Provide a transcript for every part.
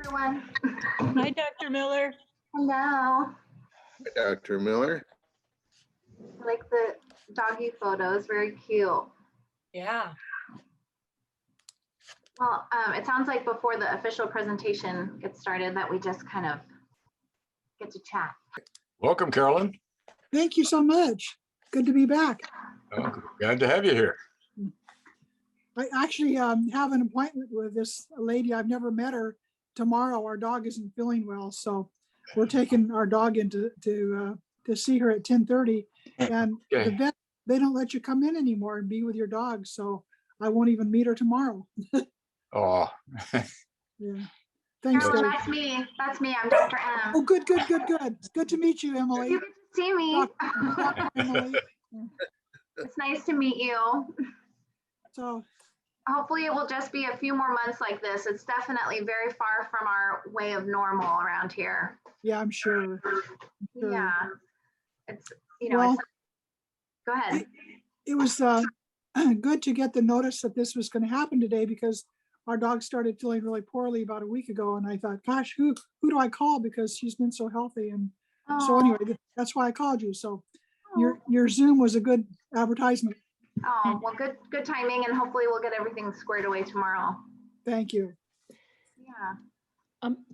everyone. Hi, Dr. Miller. Hello. Hi, Dr. Miller. I like the doggy photos, very cute. Yeah. Well, it sounds like before the official presentation gets started that we just kind of get to chat. Welcome, Carolyn. Thank you so much. Good to be back. Oh, glad to have you here. I actually have an appointment with this lady. I've never met her. Tomorrow, our dog isn't feeling well, so we're taking our dog in to see her at 10:30. And Okay. the vet, they don't let you come in anymore and be with your dog, so I won't even meet her tomorrow. Oh, Yeah. Thanks, Carolyn, Dave. that's me. That's me. I'm Dr. M. Oh, good. It's good to meet you, Emily. You get to see me. Dr. Emily. It's nice to meet you. So, Hopefully it will just be a few more months like this. It's definitely very far from our way of normal around here. yeah, I'm sure. Sure. Yeah. It's, you know, Well, it's, go ahead. It was good to get the notice that this was going to happen today because our dog started feeling really poorly about a week ago. And I thought, gosh, who do I call? Because she's been so healthy. And so anyway, that's why I called you. So your Zoom was a good advertisement. Oh, well, good timing, and hopefully we'll get everything squared away tomorrow. Thank you. Yeah.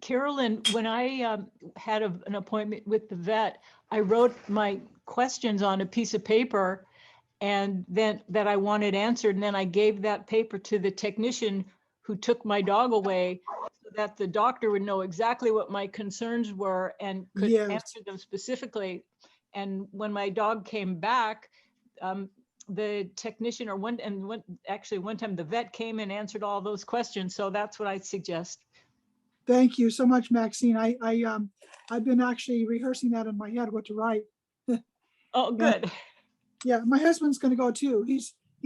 Carolyn, when I had an appointment with the vet, I wrote my questions on a piece of paper and then that I wanted answered. And then I gave that paper to the technician who took my dog away so that the doctor would know exactly what my concerns were and could Yes. answer them specifically. And when my dog came back, the technician one time the vet came and answered all those questions. So that's what I suggest. Thank you so much, Maxine. I've been actually rehearsing that in my head, what to write. Oh, good. Yeah, my husband's going to go too. He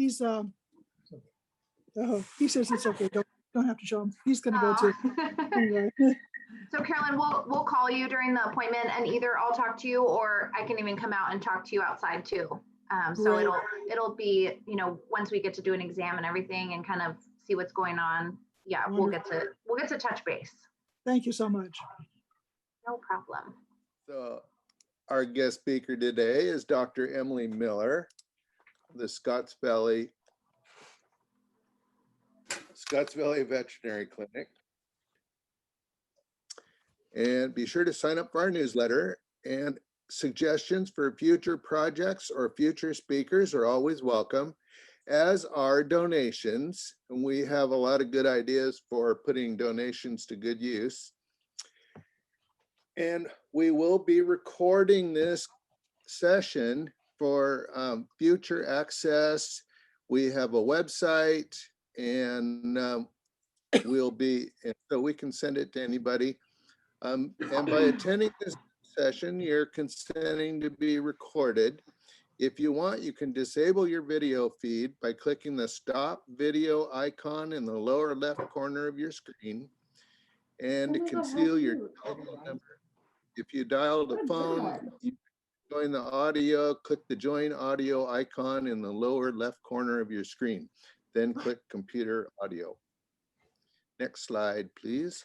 says it's okay. Don't have to show him. He's going to go too. Anyway. So Carolyn, we'll call you during the appointment, and either I'll talk to you or I can even come out and talk to you outside too. So Right. it'll be, you know, once we get to do an exam and everything and kind of see what's going on. Yeah, we'll get to touch base. Thank you so much. No problem. so our guest speaker today is Dr. Emily Miller, the Scotts Valley Veterinary Clinic. And be sure to sign up for our newsletter, and suggestions for future projects or future speakers are always welcome, as are donations. And we have a lot of good ideas for putting donations to good use. And we will be recording this session for future access. We have a website, and so we can send it to anybody. And by attending this session, you're consenting to be recorded. If you want, you can disable your video feed by clicking the stop video icon in the lower left corner of your screen, and to conceal your telephone number. If you dial the phone, you can join the audio, click the join audio icon in the lower left corner of your screen, then click computer audio. Next slide, please.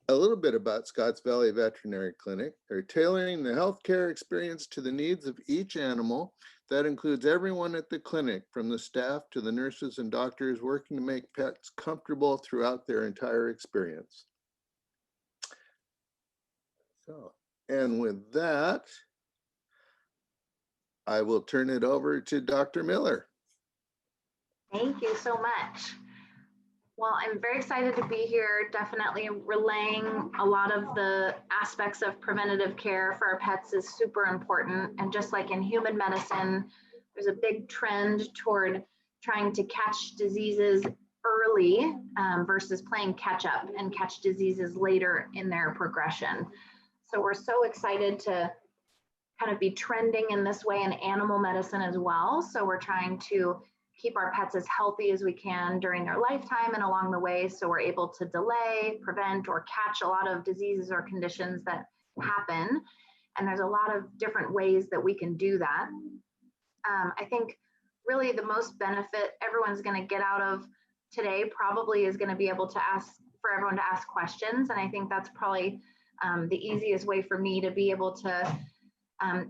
A little bit about Scotts Valley Veterinary Clinic. They're tailoring the healthcare experience to the needs of each animal. That includes everyone at the clinic, from the staff to the nurses and doctors, working to make pets comfortable throughout their entire experience. So, and with that, I will turn it over to Dr. Miller. Thank you so much. Well, I'm very excited to be here, definitely relaying a lot of the aspects of preventative care for our pets is super important. And just like in human medicine, there's a big trend toward trying to catch diseases early versus playing catch up and catch diseases later in their progression. So we're so excited to kind of be trending in this way in animal medicine as well. So we're trying to keep our pets as healthy as we can during their lifetime and along the way, so we're able to delay, prevent, or catch a lot of diseases or conditions that happen. And there's a lot of different ways that we can do that. I think really the most benefit everyone's going to get out of today probably is going to be able to ask for everyone to ask questions. And I think that's probably the easiest way for me to be able to,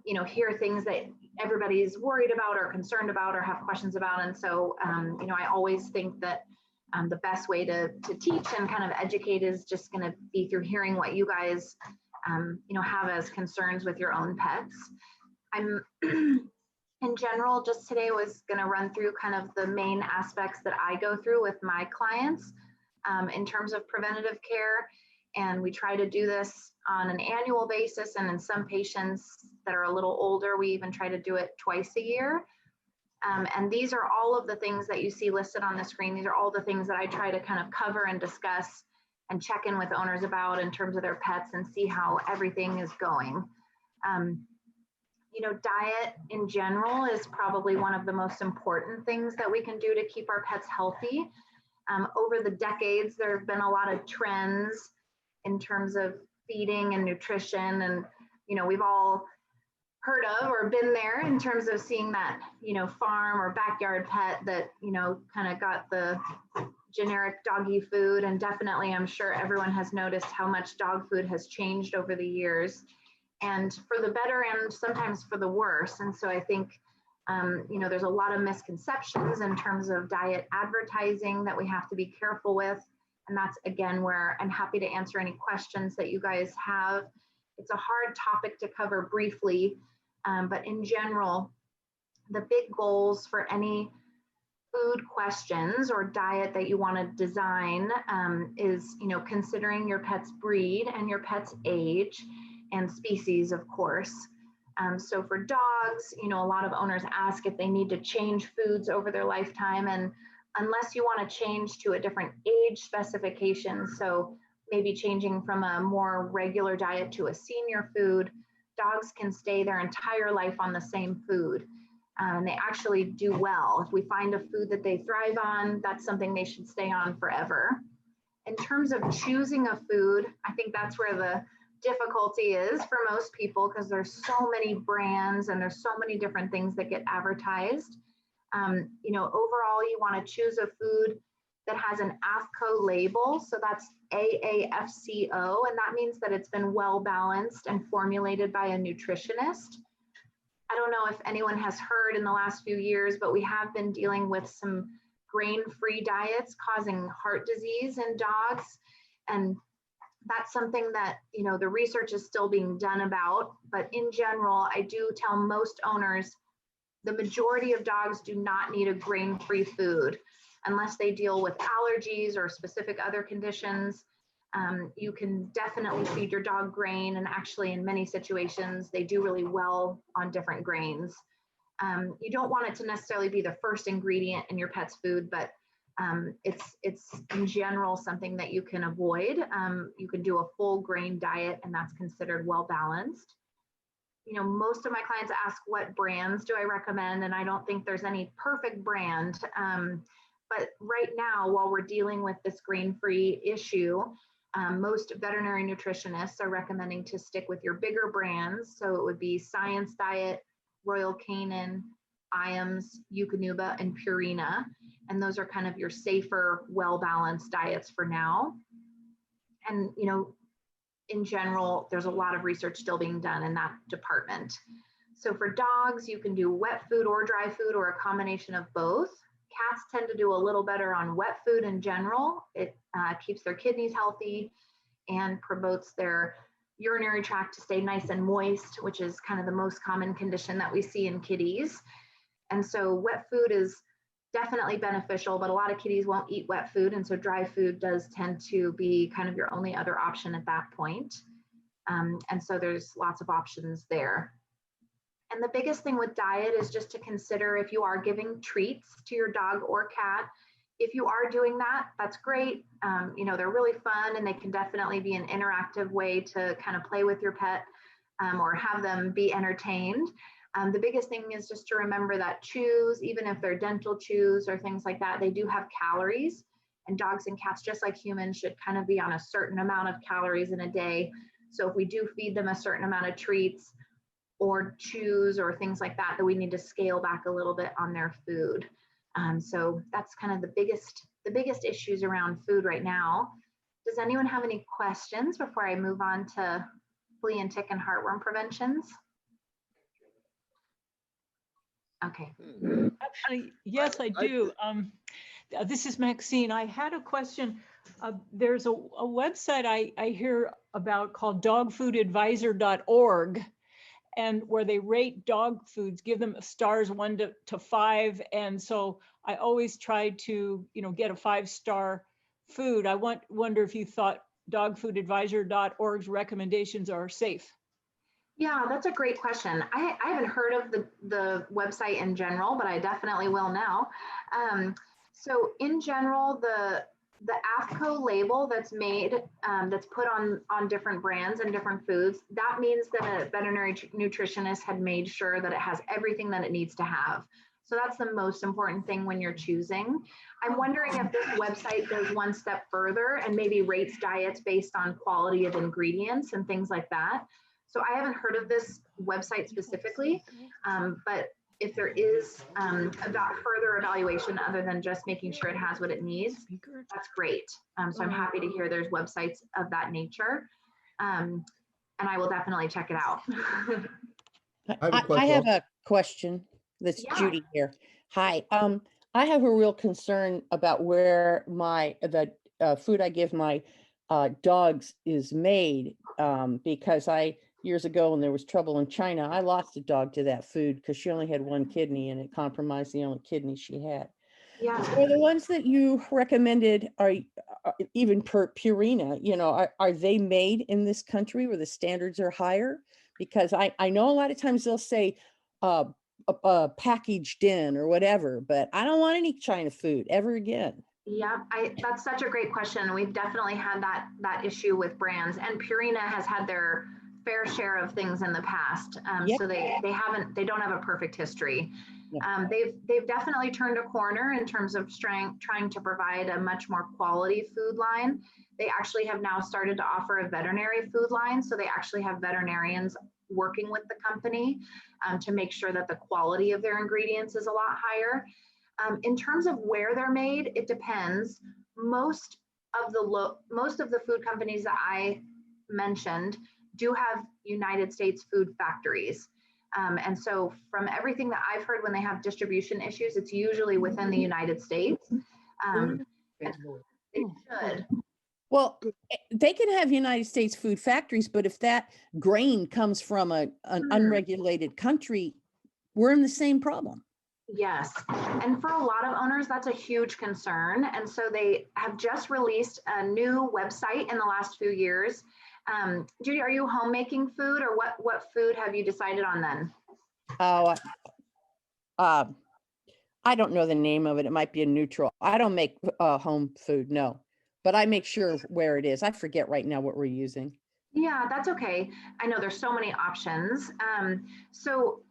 you know, hear things that everybody's worried about or concerned about or have questions about. And so, you know, I always think that the best way to teach and kind of educate is just going to be through hearing what you guys, you know, have as concerns with your own pets. I'm in general, just today was going to run through kind of the main aspects that I go through with my clients in terms of preventative care. And we try to do this on an annual basis. And in some patients that are a little older, we even try to do it twice a year. And these are all of the things that you see listed on the screen. These are all the things that I try to kind of cover and discuss and check in with owners about in terms of their pets and see how everything is going. You know, diet in general is probably one of the most important things that we can do to keep our pets healthy. Over the decades, there have been a lot of trends in terms of feeding and nutrition. And, you know, we've all heard of or been there in terms of seeing that, you know, farm or backyard pet that, you know, kind of got the generic doggy food. And definitely, I'm sure everyone has noticed how much dog food has changed over the years, and for the better and sometimes for the worse. And so I think, you know, there's a lot of misconceptions in terms of diet advertising that we have to be careful with. And that's, again, where I'm happy to answer any questions that you guys have. It's a hard topic to cover briefly, but in general, the big goals for any food questions or diet that you want to design is, you know, considering your pet's breed and your pet's age and species, of course. So for dogs, you know, a lot of owners ask if they need to change foods over their lifetime. And unless you want to change to a different age specification, so maybe changing from a more regular diet to a senior food, dogs can stay their entire life on the same food. And they actually do well. If we find a food that they thrive on, that's something they should stay on forever. In terms of choosing a food, I think that's where the difficulty is for most people, because there's so many brands and there's so many different things that get advertised. You know, overall, you want to choose a food that has an AAFCO label. So that's AAFCO, and that means that it's been well balanced and formulated by a nutritionist. I don't know if anyone has heard in the last few years, but we have been dealing with some grain-free diets causing heart disease in dogs. And that's something that, you know, the research is still being done about. But in general, I do tell most owners the majority of dogs do not need a grain-free food unless they deal with allergies or specific other conditions. You can definitely feed your dog grain, and actually in many situations, they do really well on different grains. You don't want it to necessarily be the first ingredient in your pet's food, but it's in general something that you can avoid. You can do a full grain diet, and that's considered well balanced. You know, most of my clients ask, what brands do I recommend? And I don't think there's any perfect brand. But right now, while we're dealing with this grain-free issue, most veterinary nutritionists are recommending to stick with your bigger brands. So it would be Science Diet, Royal Canin, Iams, Eukanuba, and Purina. And those are kind of your safer, well-balanced diets for now. And, you know, in general, there's a lot of research still being done in that department. So for dogs, you can do wet food or dry food or a combination of both. Cats tend to do a little better on wet food in general. It keeps their kidneys healthy and promotes their urinary tract to stay nice and moist, which is kind of the most common condition that we see in kitties. And so wet food is definitely beneficial, but a lot of kitties won't eat wet food. And so dry food does tend to be kind of your only other option at that point. And so there's lots of options there. And the biggest thing with diet is just to consider if you are giving treats to your dog or cat. If you are doing that, that's great. You know, they're really fun, and they can definitely be an interactive way to kind of play with your pet or have them be entertained. The biggest thing is just to remember that chews, even if they're dental chews or things like that, they do have calories. And dogs and cats, just like humans, should kind of be on a certain amount of calories in a day. So if we do feed them a certain amount of treats or chews or things like that, that we need to scale back a little bit on their food. So that's kind of the biggest issues around food right now. Does anyone have any questions before I move on to flea and tick and heartworm preventions? Okay. Actually, yes, I do. This is Maxine. I had a question. There's a website I hear about called dogfoodadvisor.org, and where they rate dog foods, give them stars 1 to 5. And so I always try to, get a 5-star food. I wonder if you thought dogfoodadvisor.org's recommendations are safe. Yeah, that's a great question. I haven't heard of the website in general, but I definitely will now. So in general, the AFCO label that's made, that's put on different brands and different foods, that means that a veterinary nutritionist had made sure that it has everything that it needs to have. So that's the most important thing when you're choosing. I'm wondering if this website goes one step further and maybe rates diets based on quality of ingredients and things like that. So I haven't heard of this website specifically, but if there is about further evaluation other than just making sure it has what it needs, that's great. So I'm happy to hear there's websites of that nature, and I will definitely check it out. I have a question. That's Yeah. Judy here. Hi. I have a real concern about where the food I give my dogs is made, because years ago when there was trouble in China, I lost a dog to that food because she only had 1 kidney and it compromised the only kidney she had. Yeah. So the ones that you recommended are even Purina, are they made in this country where the standards are higher? Because I know a lot of times they'll say packaged in or whatever, but I don't want any China food ever again. Yeah, that's such a great question. We've definitely had that issue with brands, and Purina has had their fair share of things in the past. Yep. So they don't have a perfect history. Yep. They've definitely turned a corner in terms of trying to provide a much more quality food line. They actually have now started to offer a veterinary food line. So they actually have veterinarians working with the company to make sure that the quality of their ingredients is a lot higher. In terms of where they're made, it depends. Most of the food companies that I mentioned do have United States food factories. And so from everything that I've heard, when they have distribution issues, it's usually within the United States. They should. Well, they can have United States food factories, but if that grain comes from an unregulated country, we're in the same problem. Yes, and for a lot of owners, that's a huge concern. And so they have just released a new website in the last few years. Judy, are you homemaking food, or what food have you decided on then? Oh, I don't know the name of it. It might be a neutral. I don't make home food, no, but I make sure where it is. I forget right now what we're using. Yeah, that's okay. I know there's so many options. So,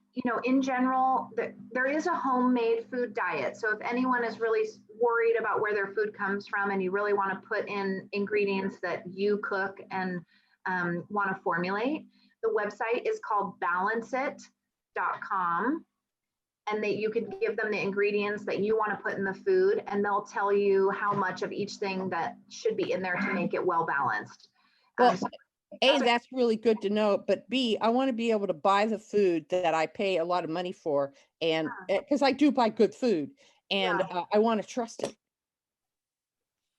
in general, there is a homemade food diet. So if anyone is really worried about where their food comes from and you really want to put in ingredients that you cook and want to formulate, the website is called balanceit.com. And that you could give them the ingredients that you want to put in the food, and they'll tell you how much of each thing that should be in there to make it well balanced. Well, A, that's really good to know, but B, I want to be able to buy the food that I pay a lot of money for, and because I do buy good food, and I want to trust it.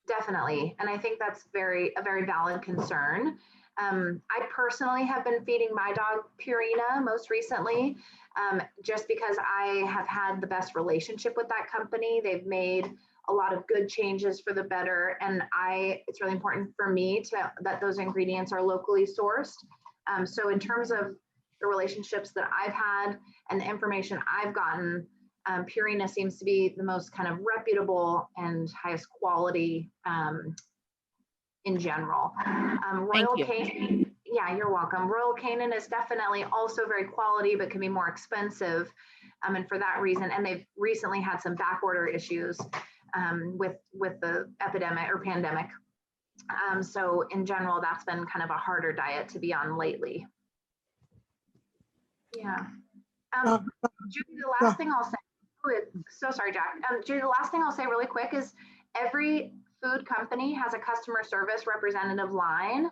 Definitely, and I think that's a very valid concern. I personally have been feeding my dog Purina most recently, just because I have had the best relationship with that company. They've made a lot of good changes for the better, and it's really important for me that those ingredients are locally sourced. So in terms of the relationships that I've had and the information I've gotten, Purina seems to be the most kind of reputable and highest quality in general. Royal Canin, yeah, you're welcome. Royal Canin is definitely also very quality, but can be more expensive. And for that reason, and they've recently had some back order issues with the epidemic or pandemic. So in general, that's been kind of a harder diet to be on lately. Yeah. Judy, the last thing I'll say, So sorry, Jack. Judy, the last thing I'll say really quick is every food company has a customer service representative line,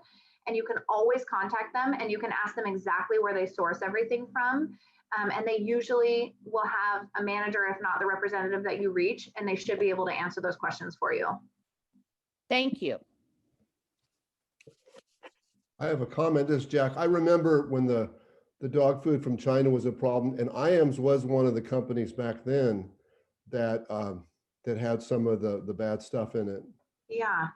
and you can always contact them and you can ask them exactly where they source everything from. And they usually will have a manager, if not the representative that you reach, and they should be able to answer those questions for you. Thank you. I have a comment. This is Jack. I remember when the dog food from China was a problem, and IAMS was one of the companies back then that that had some of the bad stuff in it. Yeah.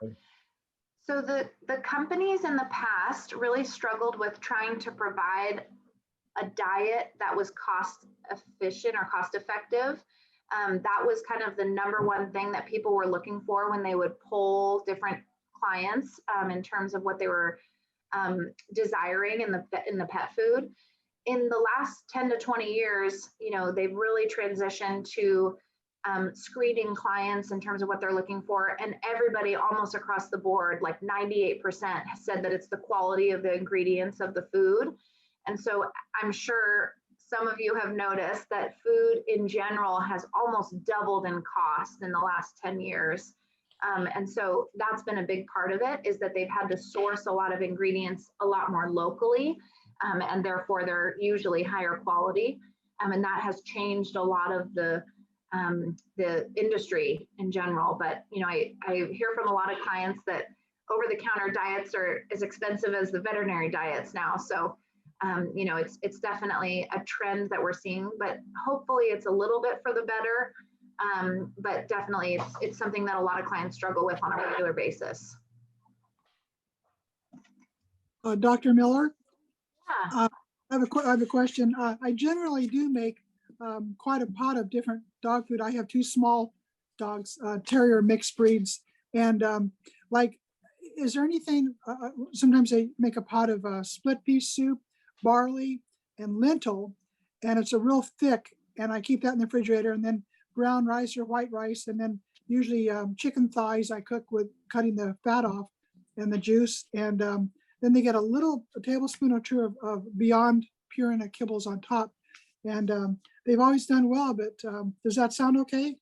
So the companies in the past really struggled with trying to provide a diet that was cost efficient or cost effective. That was kind of the number one thing that people were looking for when they would poll different clients in terms of what they were desiring in the pet food. In the last 10 to 20 years, you know, they've really transitioned to screening clients in terms of what they're looking for. And everybody almost across the board, like 98%, has said that it's the quality of the ingredients of the food. And so I'm sure some of you have noticed that food in general has almost doubled in cost in the last 10 years. And so that's been a big part of it, is that they've had to source a lot of ingredients a lot more locally, and therefore they're usually higher quality. And that has changed a lot of the industry in general. But, you know, I hear from a lot of clients that over-the-counter diets are as expensive as the veterinary diets now. So, you know, it's definitely a trend that we're seeing, but hopefully it's a little bit for the better. But definitely it's something that a lot of clients struggle with on a regular basis. Dr. Miller, Yeah. I have a question. I generally do make quite a pot of different dog food. I have two small dogs, terrier mixed breeds. And like, is there anything, sometimes I make a pot of split pea soup, barley, and lentil, and it's a real thick, and I keep that in the refrigerator, and then brown rice or white rice, and then usually chicken thighs I cook with cutting the fat off and the juice, and then they get a tablespoon or two of Beyond Purina kibbles on top, and they've always done well, but does that sound okay?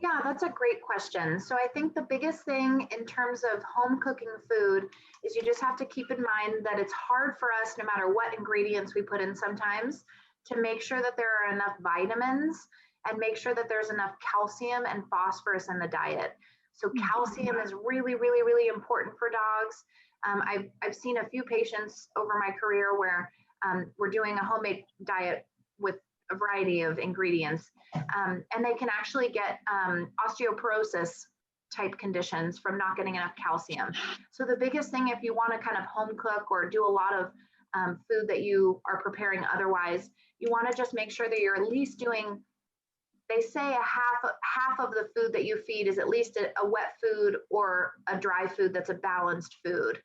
Yeah, that's a great question. So I think the biggest thing in terms of home cooking food is you just have to keep in mind that it's hard for us, no matter what ingredients we put in sometimes, to make sure that there are enough vitamins and make sure that there's enough calcium and phosphorus in the diet. So calcium is really, really, really important for dogs. I've seen a few patients over my career where we're doing a homemade diet with a variety of ingredients, and they can actually get osteoporosis type conditions from not getting enough calcium. So the biggest thing, if you want to kind of home cook or do a lot of food that you are preparing otherwise, you want to just make sure that you're at least doing, they say a half of the food that you feed is at least a wet food or a dry food that's a balanced food.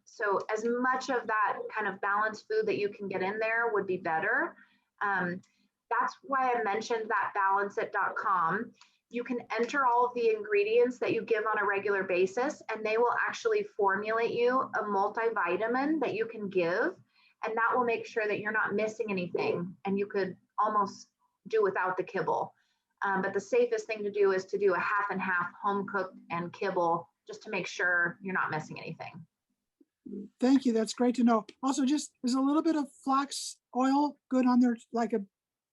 So as much of that kind of balanced food that you can get in there would be better. That's why I mentioned that balanceit.com. You can enter all of the ingredients that you give on a regular basis, and they will actually formulate you a multivitamin that you can give, and that will make sure that you're not missing anything, and you could almost do without the kibble. But the safest thing to do is to do a half and half, home cooked and kibble, just to make sure you're not missing anything. Thank you. That's great to know. Also, just is a little bit of flax oil good on there, like a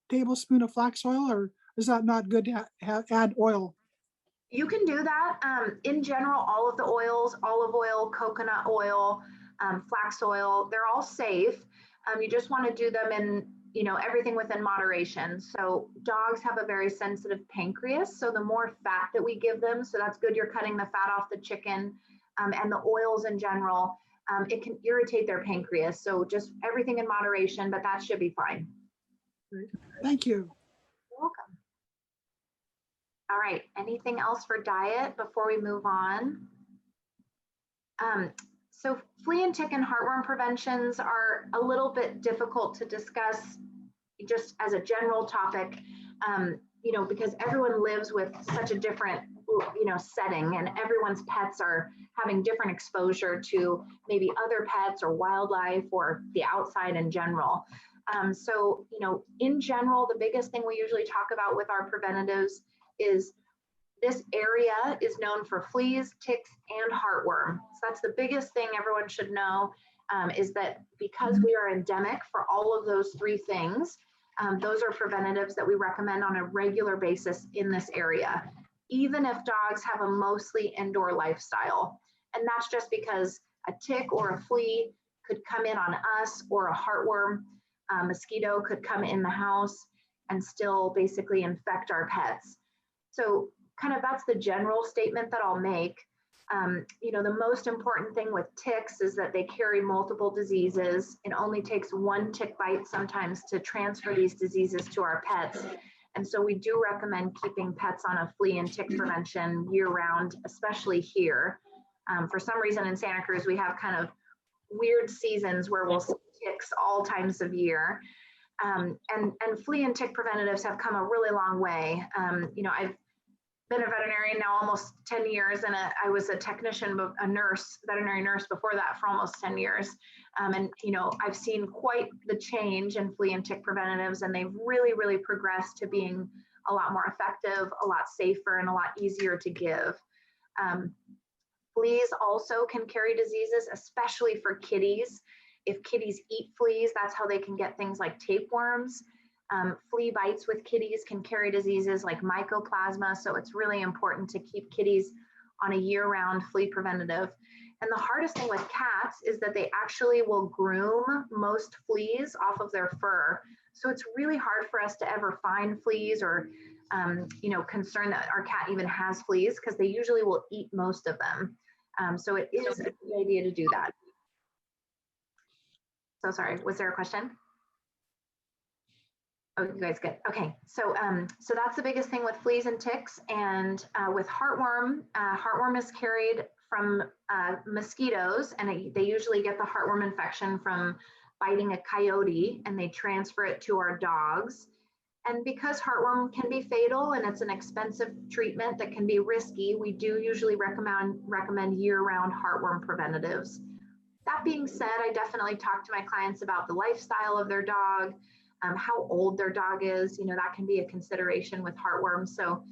tablespoon of flax oil, or is that not good to add oil? You can do that. In general, all of the oils, olive oil, coconut oil, flax oil, they're all safe. You just want to do them in, you know, everything within moderation. So dogs have a very sensitive pancreas. So the more fat that we give them, so that's good. You're cutting the fat off the chicken, and the oils in general, it can irritate their pancreas. So just everything in moderation, but that should be fine. Thank you. You're welcome. All right, anything else for diet before we move on? So flea and tick and heartworm preventions are a little bit difficult to discuss just as a general topic, you know, because everyone lives with such a different, you know, setting, and everyone's pets are having different exposure to maybe other pets or wildlife or the outside in general. So, in general, the biggest thing we usually talk about with our preventatives is this area is known for fleas, ticks, and heartworm. So that's the biggest thing everyone should know, is that because we are endemic for all of those three things, those are preventatives that we recommend on a regular basis in this area, even if dogs have a mostly indoor lifestyle. And that's just because a tick or a flea could come in on us, or a heartworm mosquito could come in the house and still basically infect our pets. So kind of that's the general statement that I'll make. The most important thing with ticks is that they carry multiple diseases. It only takes one tick bite sometimes to transfer these diseases to our pets. And so we do recommend keeping pets on a flea and tick prevention year round, especially here. For some reason in Santa Cruz, we have kind of weird seasons where we'll see ticks all times of year. And flea and tick preventatives have come a really long way. I've been a veterinarian now almost 10 years, and I was a technician, a nurse, veterinary nurse before that for almost 10 years. I've seen quite the change in flea and tick preventatives, and they've really, really progressed to being a lot more effective, a lot safer, and a lot easier to give. Fleas also can carry diseases, especially for kitties. If kitties eat fleas, that's how they can get things like tapeworms. Flea bites with kitties can carry diseases like mycoplasma, so it's really important to keep kitties on a year-round flea preventative. And the hardest thing with cats is that they actually will groom most fleas off of their fur. So it's really hard for us to ever find fleas or, concern that our cat even has fleas, because they usually will eat most of them. So it is a good idea to do that. So sorry, was there a question? Oh, you guys good. Okay, so that's the biggest thing with fleas and ticks. And with heartworm, heartworm is carried from mosquitoes, and they usually get the heartworm infection from biting a coyote, and they transfer it to our dogs. And because heartworm can be fatal and it's an expensive treatment that can be risky, we do usually recommend year-round heartworm preventatives. That being said, I definitely talk to my clients about the lifestyle of their dog, how old their dog is. That can be a consideration with heartworm. So,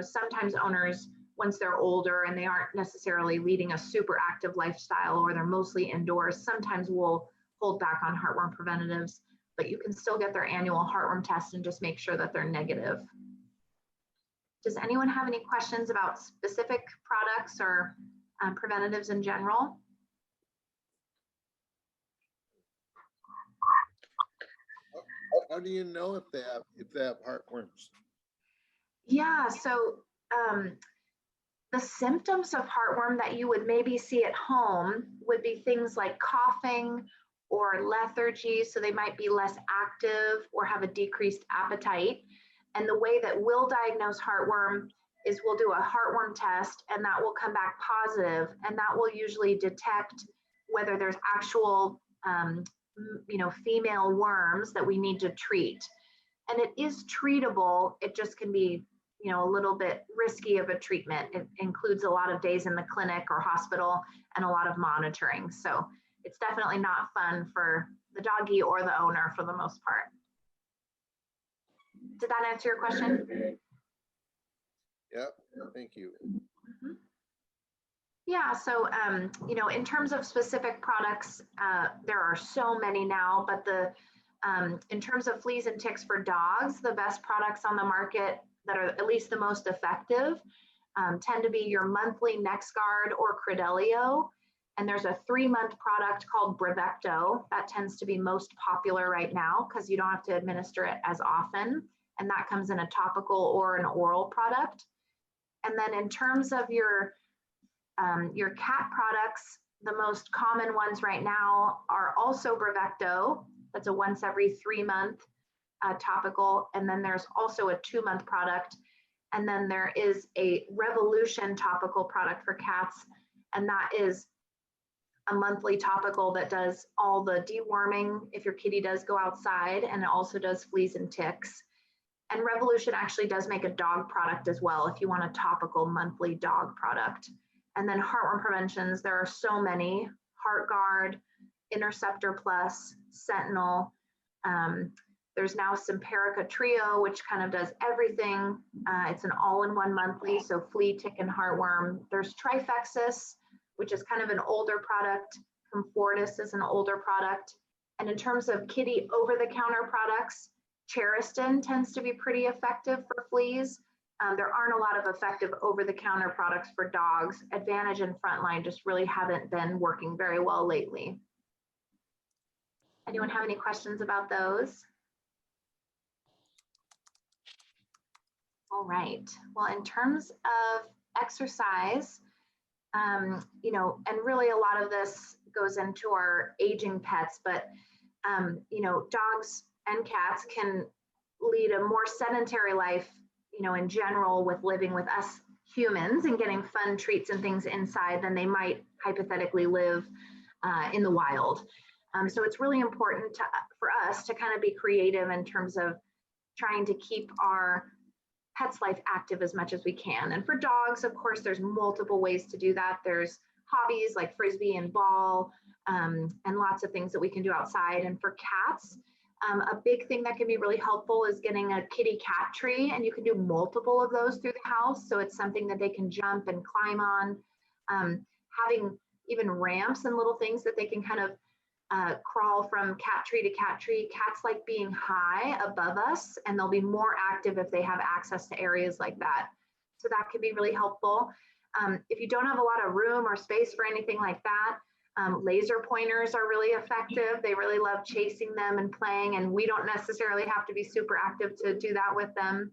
sometimes owners, once they're older and they aren't necessarily leading a super active lifestyle, or they're mostly indoors, sometimes we'll hold back on heartworm preventatives, but you can still get their annual heartworm test and just make sure that they're negative. Does anyone have any questions about specific products or preventatives in general? How do you know if they have heartworms? Yeah, so the symptoms of heartworm that you would maybe see at home would be things like coughing or lethargy. So they might be less active or have a decreased appetite. And the way that we'll diagnose heartworm is we'll do a heartworm test, and that will come back positive, and that will usually detect whether there's actual female worms that we need to treat. And it is treatable. It just can be, a little bit risky of a treatment. It includes a lot of days in the clinic or hospital and a lot of monitoring. So it's definitely not fun for the doggy or the owner for the most part. Did that answer your question? Yep, thank you. Mm-hmm. Yeah, so, in terms of specific products, there are so many now, but in terms of fleas and ticks for dogs, the best products on the market that are at least the most effective tend to be your monthly NexGard or Credelio. And there's a 3-month product called Preventatives that tends to be most popular right now because you don't have to administer it as often. And that comes in a topical or an oral product. And then in terms of your cat products, the most common ones right now are also Preventatives. That's a once every 3-month topical. And then there's also a 2-month product. And then there is a Revolution topical product for cats. And that is a monthly topical that does all the deworming if your kitty does go outside, and it also does fleas and ticks. And Revolution actually does make a dog product as well if you want a topical monthly dog product. And then heartworm preventions, there are so many: HeartGuard, Interceptor Plus, Sentinel. There's now Simparica Trio, which kind of does everything. It's an all-in-one monthly, so flea, tick, and heartworm. There's Trifexis, which is kind of an older product. Comfortis is an older product. And in terms of kitty over-the-counter products, Cheristin tends to be pretty effective for fleas. There aren't a lot of effective over-the-counter products for dogs. Advantage and Frontline just really haven't been working very well lately. Anyone have any questions about those? All right. Well, in terms of exercise, you know, and really a lot of this goes into our aging pets, but, you know, dogs and cats can lead a more sedentary life, you know, in general with living with us humans and getting fun treats and things inside than they might hypothetically live in the wild. So it's really important for us to kind of be creative in terms of trying to keep our pet's life active as much as we can. And for dogs, of course, there's multiple ways to do that. There's hobbies like frisbee and ball, and lots of things that we can do outside. And for cats, a big thing that can be really helpful is getting a kitty cat tree, and you can do multiple of those through the house. So it's something that they can jump and climb on. Having even ramps and little things that they can kind of crawl from cat tree to cat tree. Cats like being high above us, and they'll be more active if they have access to areas like that. So that can be really helpful. If you don't have a lot of room or space for anything like that, laser pointers are really effective. They really love chasing them and playing, and we don't necessarily have to be super active to do that with them.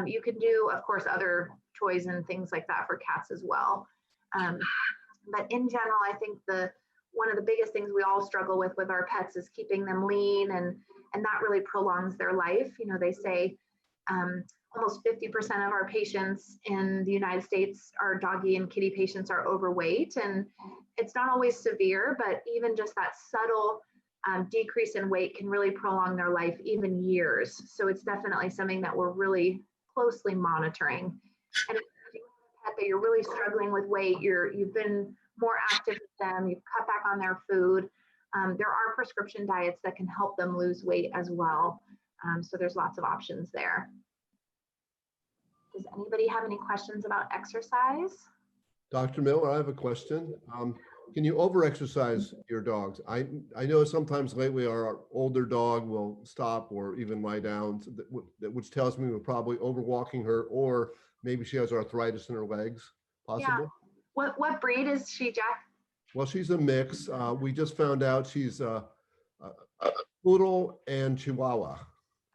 You can do, of course, other toys and things like that for cats as well. But in general, I think one of the biggest things we all struggle with our pets is keeping them lean, and that really prolongs their life. You know, they say almost 50% of our patients in the United States, our doggy and kitty patients, are overweight, and it's not always severe, but even just that subtle decrease in weight can really prolong their life even years. So it's definitely something that we're really closely monitoring. And if you have a pet that you're really struggling with weight, you've been more active with them, you've cut back on their food, there are prescription diets that can help them lose weight as well. So there's lots of options there. Does anybody have any questions about exercise? Dr. Miller, I have a question. Can you over-exercise your dogs? I know sometimes lately our older dog will stop or even lie down, which tells me we're probably overwalking her, or maybe she has arthritis in her legs, possible? Yeah. What breed is she, Jack? Well, she's a mix. We just found out she's a poodle and Chihuahua.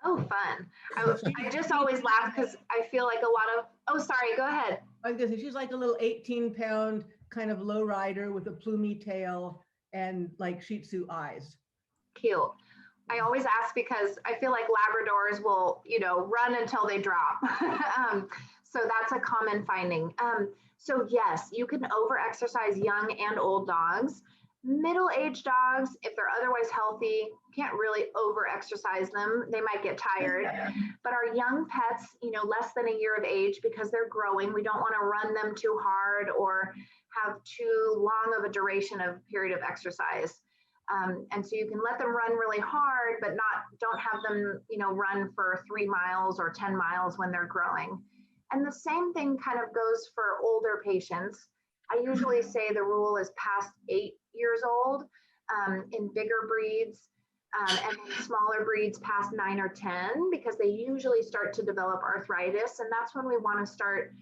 Oh, fun. I just always laugh because I feel like a lot of, oh, sorry, go ahead. I was gonna say, she's like a little 18-pound kind of low rider with a plumy tail and like Shih Tzu eyes. Cute. I always ask because I feel like Labradors will, you know, run until they drop. So that's a common finding. So yes, you can over-exercise young and old dogs. Middle-aged dogs, if they're otherwise healthy, can't really over-exercise them. They might get tired. But our young pets, you know, less than a year of age, because they're growing, we don't want to run them too hard or have too long of a duration of period of exercise. And so you can let them run really hard, but don't have them, you know, run for 3 miles or 10 miles when they're growing. And the same thing kind of goes for older patients. I usually say the rule is past 8 years old in bigger breeds, and in smaller breeds past 9 or 10, because they usually start to develop arthritis. And that's when we want to start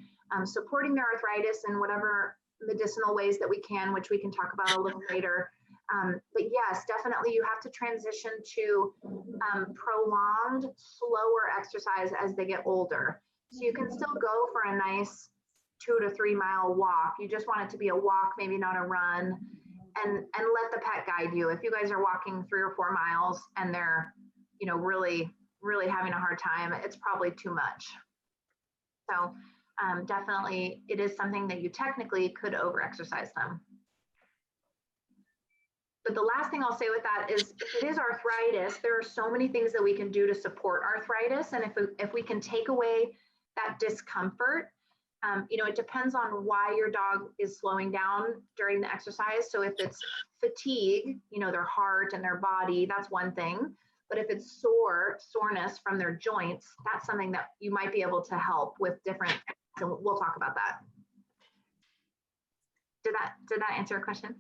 supporting their arthritis in whatever medicinal ways that we can, which we can talk about a little later. But yes, definitely you have to transition to prolonged, slower exercise as they get older. So you can still go for a nice 2 to 3 mile walk. You just want it to be a walk, maybe not a run, and let the pet guide you. If you guys are walking 3 or 4 miles and they're, you know, really, really having a hard time, it's probably too much. So definitely it is something that you technically could over-exercise them. But the last thing I'll say with that is, if it is arthritis, there are so many things that we can do to support arthritis. And if we can take away that discomfort, you know, it depends on why your dog is slowing down during the exercise. So if it's fatigue, you know, their heart and their body, that's one thing. But if it's soreness from their joints, that's something that you might be able to help with different, so we'll talk about that. Did that answer your question?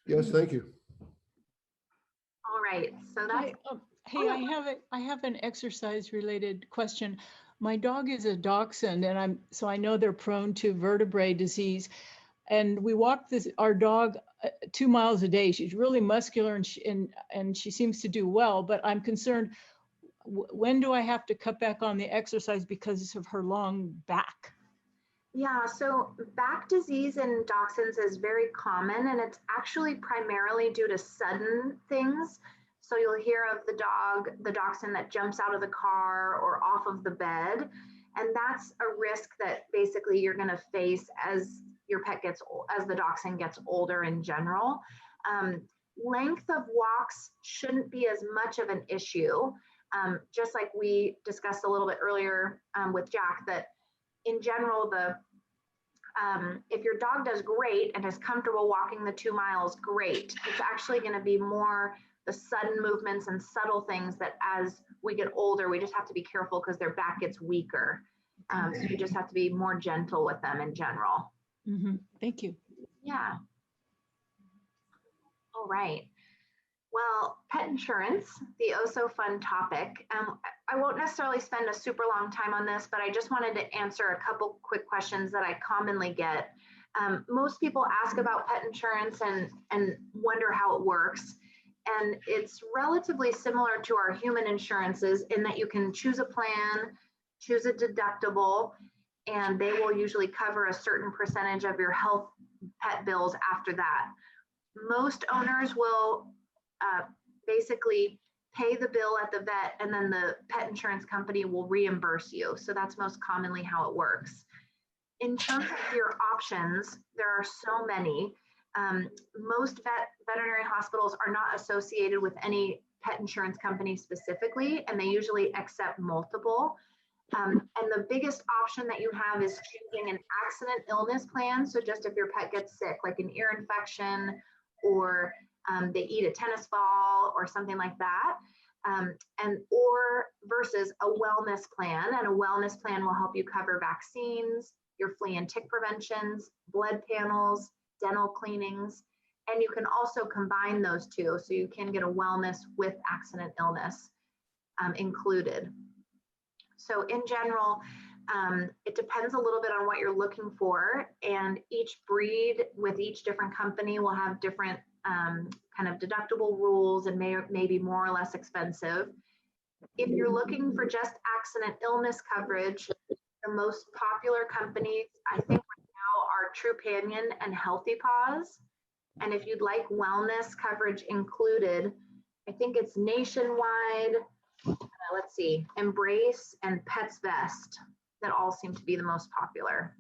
Yes, thank you. All right, so that's, Hey, I have an exercise related question. My dog is a dachshund, and so I know they're prone to vertebrae disease. And we walk our dog 2 miles a day. She's really muscular, and she seems to do well. But I'm concerned, when do I have to cut back on the exercise because of her long back? yeah, so back disease in dachshunds is very common, and it's actually primarily due to sudden things. So you'll hear of the dachshund that jumps out of the car or off of the bed. And that's a risk that basically you're going to face as your pet gets old, as the dachshund gets older in general. Length of walks shouldn't be as much of an issue. Just like we discussed a little bit earlier with Jack, that in general, if your dog does great and is comfortable walking the 2 miles, great. It's actually going to be more the sudden movements and subtle things that as we get older, we just have to be careful because their back gets weaker. So you just have to be more gentle with them in general. Mm-hmm. Thank you. Yeah. All right. Well, pet insurance, the oh so fun topic. I won't necessarily spend a super long time on this, but I just wanted to answer a couple quick questions that I commonly get. Most people ask about pet insurance and wonder how it works. And it's relatively similar to our human insurances in that you can choose a plan, choose a deductible, and they will usually cover a certain percentage of your health pet bills after that. Most owners will basically pay the bill at the vet, and then the pet insurance company will reimburse you. So that's most commonly how it works. In terms of your options, there are so many. Most veterinary hospitals are not associated with any pet insurance company specifically, and they usually accept multiple. And the biggest option that you have is choosing an accident illness plan. So just if your pet gets sick, like an ear infection, or they eat a tennis ball or something like that, or versus a wellness plan. And a wellness plan will help you cover vaccines, your flea and tick preventions, blood panels, dental cleanings, and you can also combine those two. So you can get a wellness with accident illness included. So in general, it depends a little bit on what you're looking for, and each breed with each different company will have different kind of deductible rules and may be more or less expensive. If you're looking for just accident illness coverage, the most popular companies, I think right now, are Trupanion and Healthy Paws. And if you'd like wellness coverage included, I think it's nationwide. Let's see, Embrace and Pets Vest that all seem to be the most popular.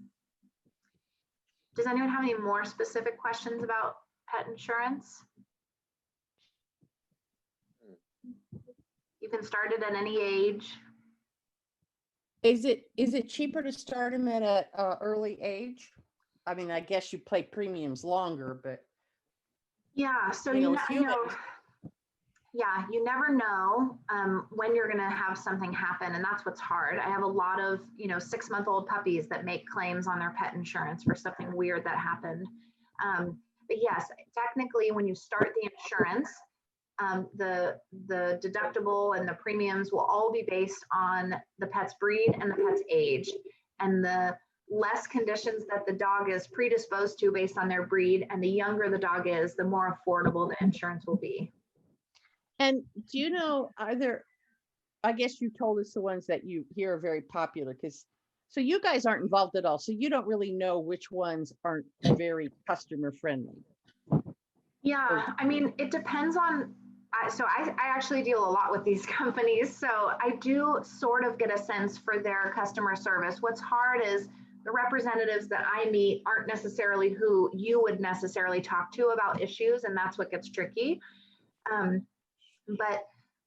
Does anyone have any more specific questions about pet insurance? You can start it at any age. Is it cheaper to start them at a early age? I mean, I guess you pay premiums longer, but yeah, so you never know when you're going to have something happen, and that's what's hard. I have a lot of 6-month-old puppies that make claims on their pet insurance for something weird that happened. But yes, technically, when you start the insurance, the deductible and the premiums will all be based on the pet's breed and the pet's age, and the less conditions that the dog is predisposed to based on their breed, and the younger the dog is, the more affordable the insurance will be. And do you know, I guess you told us the ones that you hear are very popular, so you guys aren't involved at all. So you don't really know which ones aren't very customer friendly. Yeah, I mean, it depends on, so I actually deal a lot with these companies. So I do sort of get a sense for their customer service. What's hard is the representatives that I meet aren't necessarily who you would necessarily talk to about issues, and that's what gets tricky. But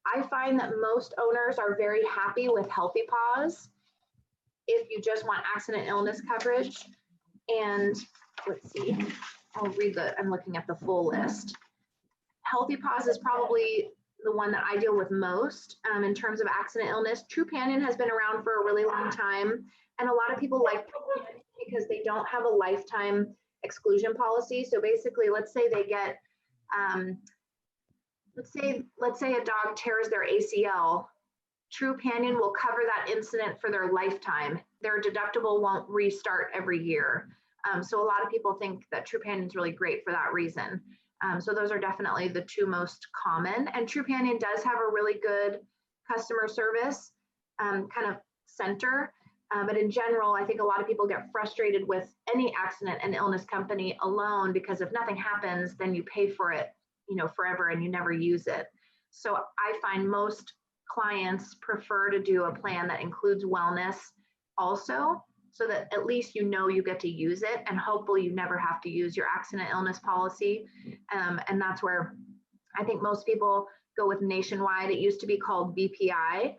I find that most owners are very happy with Healthy Paws if you just want accident illness coverage. And let's see, I'm looking at the full list. Healthy Paws is probably the one that I deal with most in terms of accident illness. Trupanion has been around for a really long time, and a lot of people like Trupanion because they don't have a lifetime exclusion policy. So basically, let's say they get, let's say a dog tears their ACL. Trupanion will cover that incident for their lifetime. Their deductible won't restart every year. So a lot of people think that Trupanion is really great for that reason. So those are definitely the two most common. And Trupanion does have a really good customer service kind of center. But in general, I think a lot of people get frustrated with any accident and illness company alone, because if nothing happens, then you pay for it, forever, and you never use it. So I find most clients prefer to do a plan that includes wellness also, so that at least you get to use it, and hopefully you never have to use your accident illness policy. And that's where I think most people go with Nationwide. It used to be called BPI.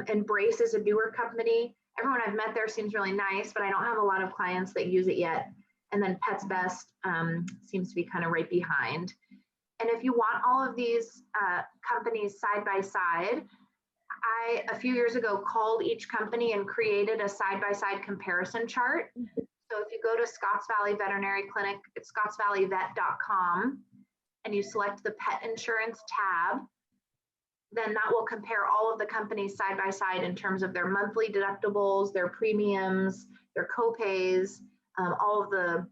Embrace is a newer company. Everyone I've met there seems really nice, but I don't have a lot of clients that use it yet. And then Pets Best seems to be kind of right behind. And if you want all of these companies side by side, I, a few years ago, called each company and created a side-by-side comparison chart. So if you go to Scotts Valley Veterinary Clinic, it's scottsvalleyvet.com, and you select the pet insurance tab, then that will compare all of the companies side by side in terms of their monthly deductibles, their premiums, their copays, all of the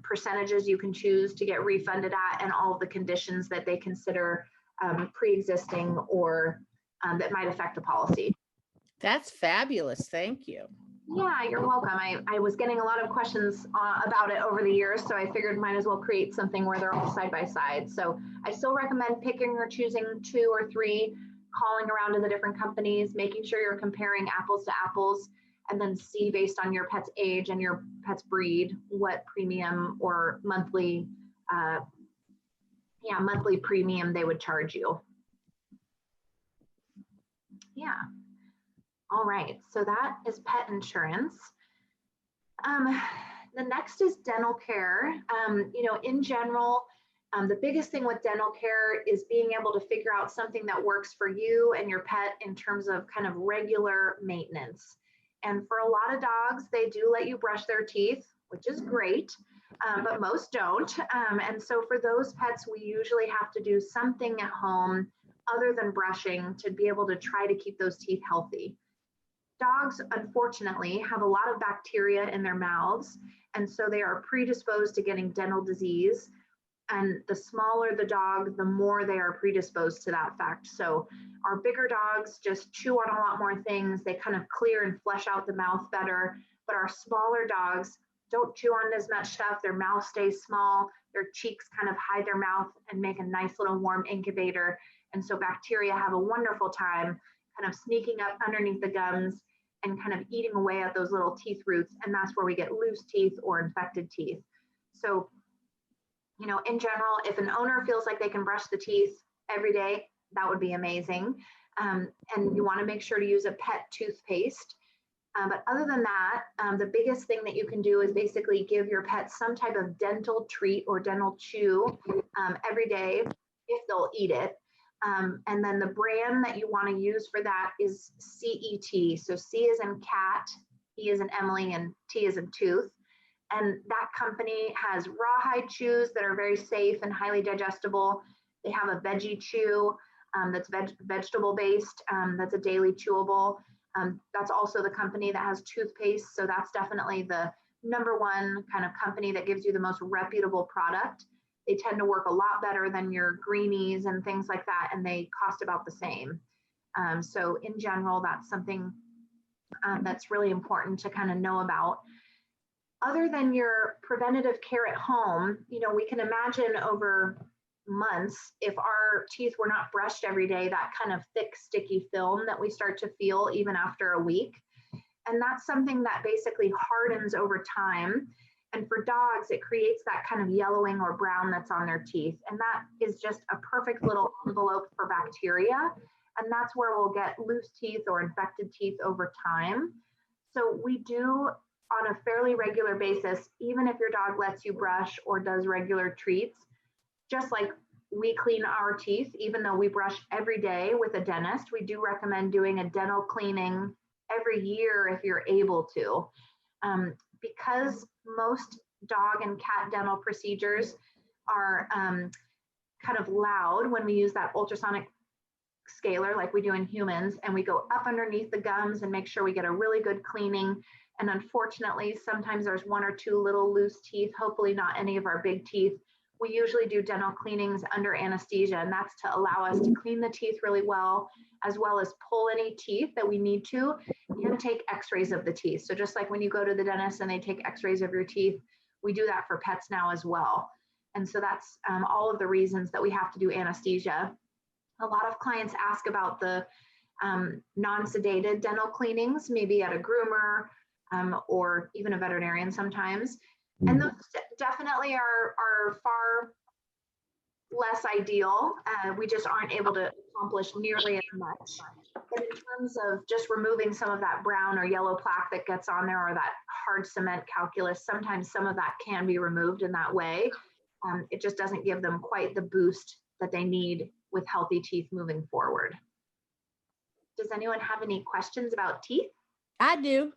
percentages you can choose to get refunded at, and all of the conditions that they consider pre-existing or that might affect the policy. That's fabulous. Thank you. Yeah, you're welcome. I was getting a lot of questions about it over the years, so I figured might as well create something where they're all side by side. So I still recommend picking or choosing 2 or 3, calling around to the different companies, making sure you're comparing apples to apples, and then see based on your pet's age and your pet's breed what premium or monthly premium they would charge you. Yeah. All right, so that is pet insurance. The next is dental care. In general, the biggest thing with dental care is being able to figure out something that works for you and your pet in terms of kind of regular maintenance. And for a lot of dogs, they do let you brush their teeth, which is great, but most don't. And so for those pets, we usually have to do something at home other than brushing to be able to try to keep those teeth healthy. Dogs, unfortunately, have a lot of bacteria in their mouths, and so they are predisposed to getting dental disease. And the smaller the dog, the more they are predisposed to that fact. So our bigger dogs just chew on a lot more things. They kind of clear and flesh out the mouth better. But our smaller dogs don't chew on as much stuff. Their mouth stays small. Their cheeks kind of hide their mouth and make a nice little warm incubator. And so bacteria have a wonderful time kind of sneaking up underneath the gums and kind of eating away at those little teeth roots. And that's where we get loose teeth or infected teeth. So, in general, if an owner feels like they can brush the teeth every day, that would be amazing. And you want to make sure to use a pet toothpaste. But other than that, the biggest thing that you can do is basically give your pet some type of dental treat or dental chew every day if they'll eat it. And then the brand that you want to use for that is CET. So C is in cat, E is in Emily, and T is in tooth. And that company has rawhide chews that are very safe and highly digestible. They have a veggie chew that's vegetable based. That's a daily chewable. That's also the company that has toothpaste. So that's definitely the #1 kind of company that gives you the most reputable product. They tend to work a lot better than your greenies and things like that, and they cost about the same. So in general, that's something that's really important to kind of know about. Other than your preventative care at home, we can imagine over months, if our teeth were not brushed every day, that kind of thick, sticky film that we start to feel even after a week. And that's something that basically hardens over time. And for dogs, it creates that kind of yellowing or brown that's on their teeth. And that is just a perfect little envelope for bacteria. And that's where we'll get loose teeth or infected teeth over time. So we do, on a fairly regular basis, even if your dog lets you brush or does regular treats, just like we clean our teeth, even though we brush every day with a dentist. We do recommend doing a dental cleaning every year if you're able to. Because most dog and cat dental procedures are kind of loud when we use that ultrasonic scaler like we do in humans, and we go up underneath the gums and make sure we get a really good cleaning. And unfortunately, sometimes there's one or two little loose teeth, hopefully not any of our big teeth. We usually do dental cleanings under anesthesia, and that's to allow us to clean the teeth really well as pull any teeth that we need to, and take x-rays of the teeth. So just like when you go to the dentist and they take x-rays of your teeth, we do that for pets now as well. And so that's all of the reasons that we have to do anesthesia. A lot of clients ask about the non-sedated dental cleanings, maybe at a groomer or even a veterinarian sometimes. And those definitely are far less ideal. We just aren't able to accomplish nearly as much. But in terms of just removing some of that brown or yellow plaque that gets on there, or that hard cement calculus, sometimes some of that can be removed in that way. It just doesn't give them quite the boost that they need with healthy teeth moving forward. Does anyone have any questions about teeth? I do.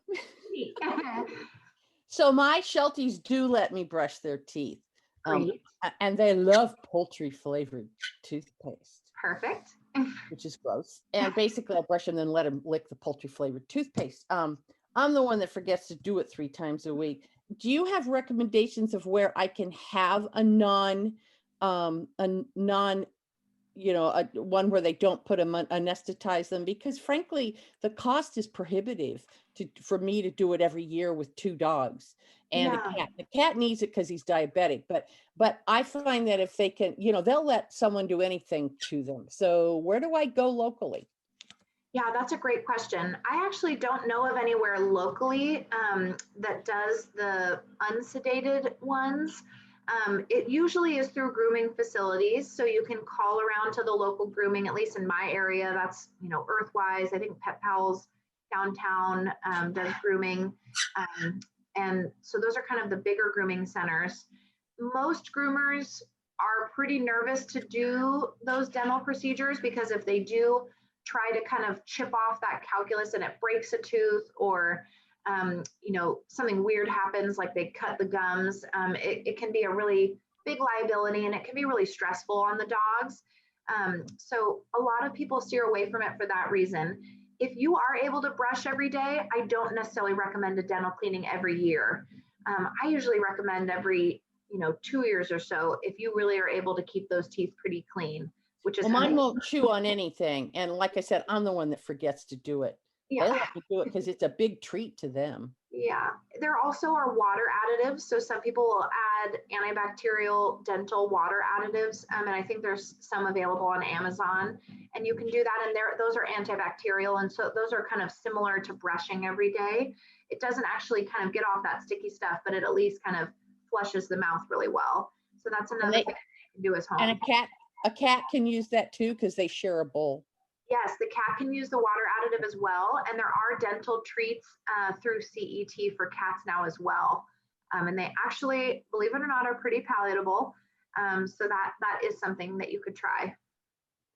So my Shelties do let me brush their teeth. Great. And they love poultry flavored toothpaste. Perfect. Which is gross. And basically I brush them and let them lick the poultry flavored toothpaste. I'm the one that forgets to do it 3 times a week. Do you have recommendations of where I can have a non, one where they don't put anesthetize them? Because frankly, the cost is prohibitive for me to do it every year with 2 dogs and the cat needs it because he's diabetic. But I find that if they can, they'll let someone do anything to them. So where do I go locally? Yeah, that's a great question. I actually don't know of anywhere locally that does the unsedated ones. It usually is through grooming facilities. So you can call around to the local grooming, at least in my area. That's, Earthwise. I think Pet Pals downtown does grooming. And so those are kind of the bigger grooming centers. Most groomers are pretty nervous to do those dental procedures because if they do try to kind of chip off that calculus and it breaks a tooth, or something weird happens, like they cut the gums, it can be a really big liability and it can be really stressful on the dogs. So a lot of people steer away from it for that reason. If you are able to brush every day, I don't necessarily recommend a dental cleaning every year. I usually recommend every 2 years or so if you really are able to keep those teeth pretty clean, which is mine won't chew on anything. And like I said, I'm the one that forgets to do it. Yeah. They let me do it because it's a big treat to them. Yeah, there also are water additives. So some people will add antibacterial dental water additives. And I think there's some available on Amazon, and you can do that. And those are antibacterial. And so those are kind of similar to brushing every day. It doesn't actually kind of get off that sticky stuff, but it at least kind of flushes the mouth really well. So that's another thing you can do as home. And a cat can use that too, because they share a bowl. Yes, the cat can use the water additive as well. And there are dental treats through CET for cats now as well. And they actually, believe it or not, are pretty palatable. So that is something that you could try.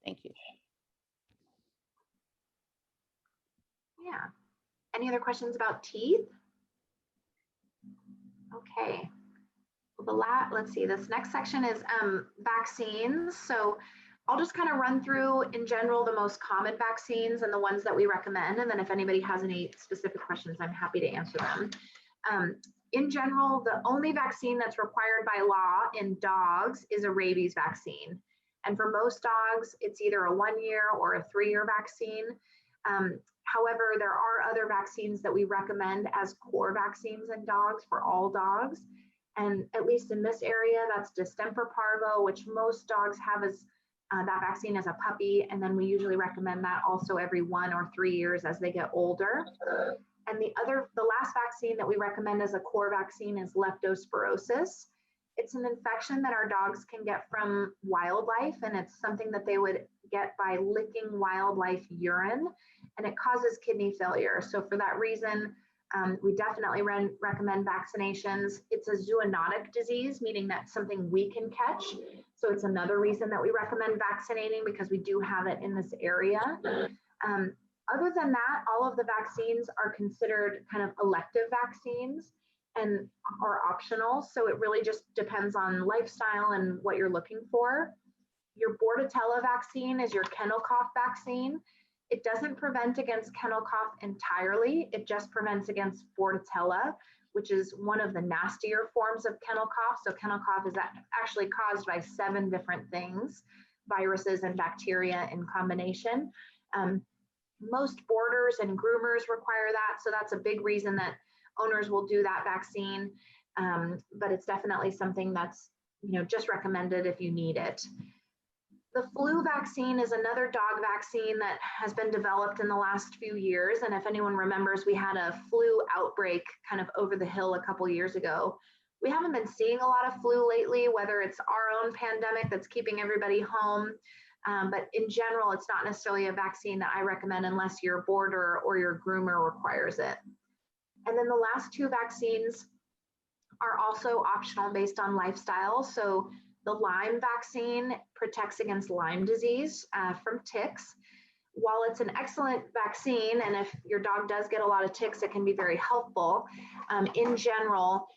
Thank you. Yeah. Any other questions about teeth? Okay. Well, let's see, this next section is vaccines. So I'll just kind of run through in general the most common vaccines and the ones that we recommend. And then if anybody has any specific questions, I'm happy to answer them. In general, the only vaccine that's required by law in dogs is a rabies vaccine. And for most dogs, it's either a 1-year or a 3-year vaccine. However, there are other vaccines that we recommend as core vaccines in dogs for all dogs. And at least in this area, that's distemper parvo, which most dogs have as that vaccine as a puppy. And then we usually recommend that also every 1 or 3 years as they get older. And the last vaccine that we recommend as a core vaccine is leptospirosis. It's an infection that our dogs can get from wildlife, and it's something that they would get by licking wildlife urine, and it causes kidney failure. So for that reason, we definitely recommend vaccinations. It's a zoonotic disease, meaning that's something we can catch. So it's another reason that we recommend vaccinating, because we do have it in this area. Other than that, all of the vaccines are considered kind of elective vaccines and are optional. So it really just depends on lifestyle and what you're looking for. Your Bordetella vaccine is your kennel cough vaccine. It doesn't prevent against kennel cough entirely. It just prevents against Bordetella, which is one of the nastier forms of kennel cough. So kennel cough is actually caused by 7 different things, viruses and bacteria in combination. Most boarders and groomers require that. So that's a big reason that owners will do that vaccine. But it's definitely something that's, just recommended if you need it. The flu vaccine is another dog vaccine that has been developed in the last few years. And if anyone remembers, we had a flu outbreak kind of over the hill a couple years ago. We haven't been seeing a lot of flu lately, whether it's our own pandemic that's keeping everybody home. But in general, it's not necessarily a vaccine that I recommend unless your boarder or your groomer requires it. And then the last 2 vaccines are also optional based on lifestyle. So the Lyme vaccine protects against Lyme disease from ticks. While it's an excellent vaccine, and if your dog does get a lot of ticks, it can be very helpful. In general,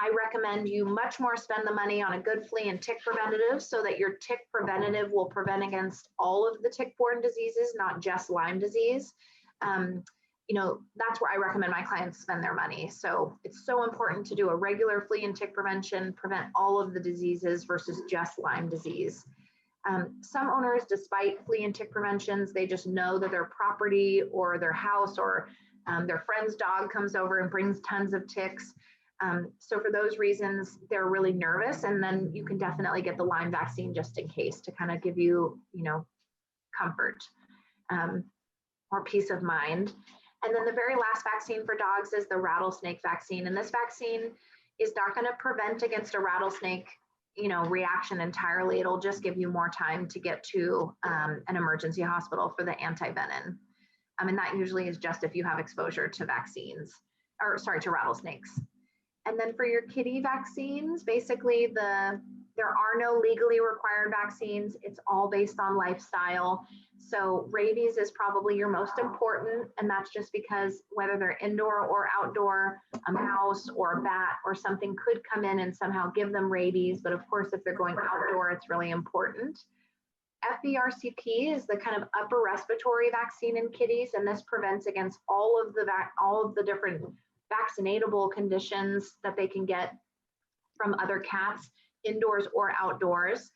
I recommend you much more spend the money on a good flea and tick preventative, so that your tick preventative will prevent against all of the tick-borne diseases, not just Lyme disease. That's where I recommend my clients spend their money. So it's so important to do a regular flea and tick prevention, prevent all of the diseases versus just Lyme disease. Some owners, despite flea and tick preventions, they just know that their property or their house or their friend's dog comes over and brings tons of ticks. So for those reasons, they're really nervous, and then you can definitely get the Lyme vaccine just in case to kind of give you, comfort or peace of mind. And then the very last vaccine for dogs is the rattlesnake vaccine. And this vaccine is not going to prevent against a rattlesnake, reaction entirely. It'll just give you more time to get to an emergency hospital for the anti-venom. And that usually is just if you have exposure to to rattlesnakes. And then for your kitty vaccines, basically there are no legally required vaccines. It's all based on lifestyle. So rabies is probably your most important, and that's just because whether they're indoor or outdoor, a mouse or a bat or something could come in and somehow give them rabies. But of course, if they're going outdoor, it's really important. FVRCP is the kind of upper respiratory vaccine in kitties, and this prevents against all of the different vaccinatable conditions that they can get from other cats, indoors or outdoors.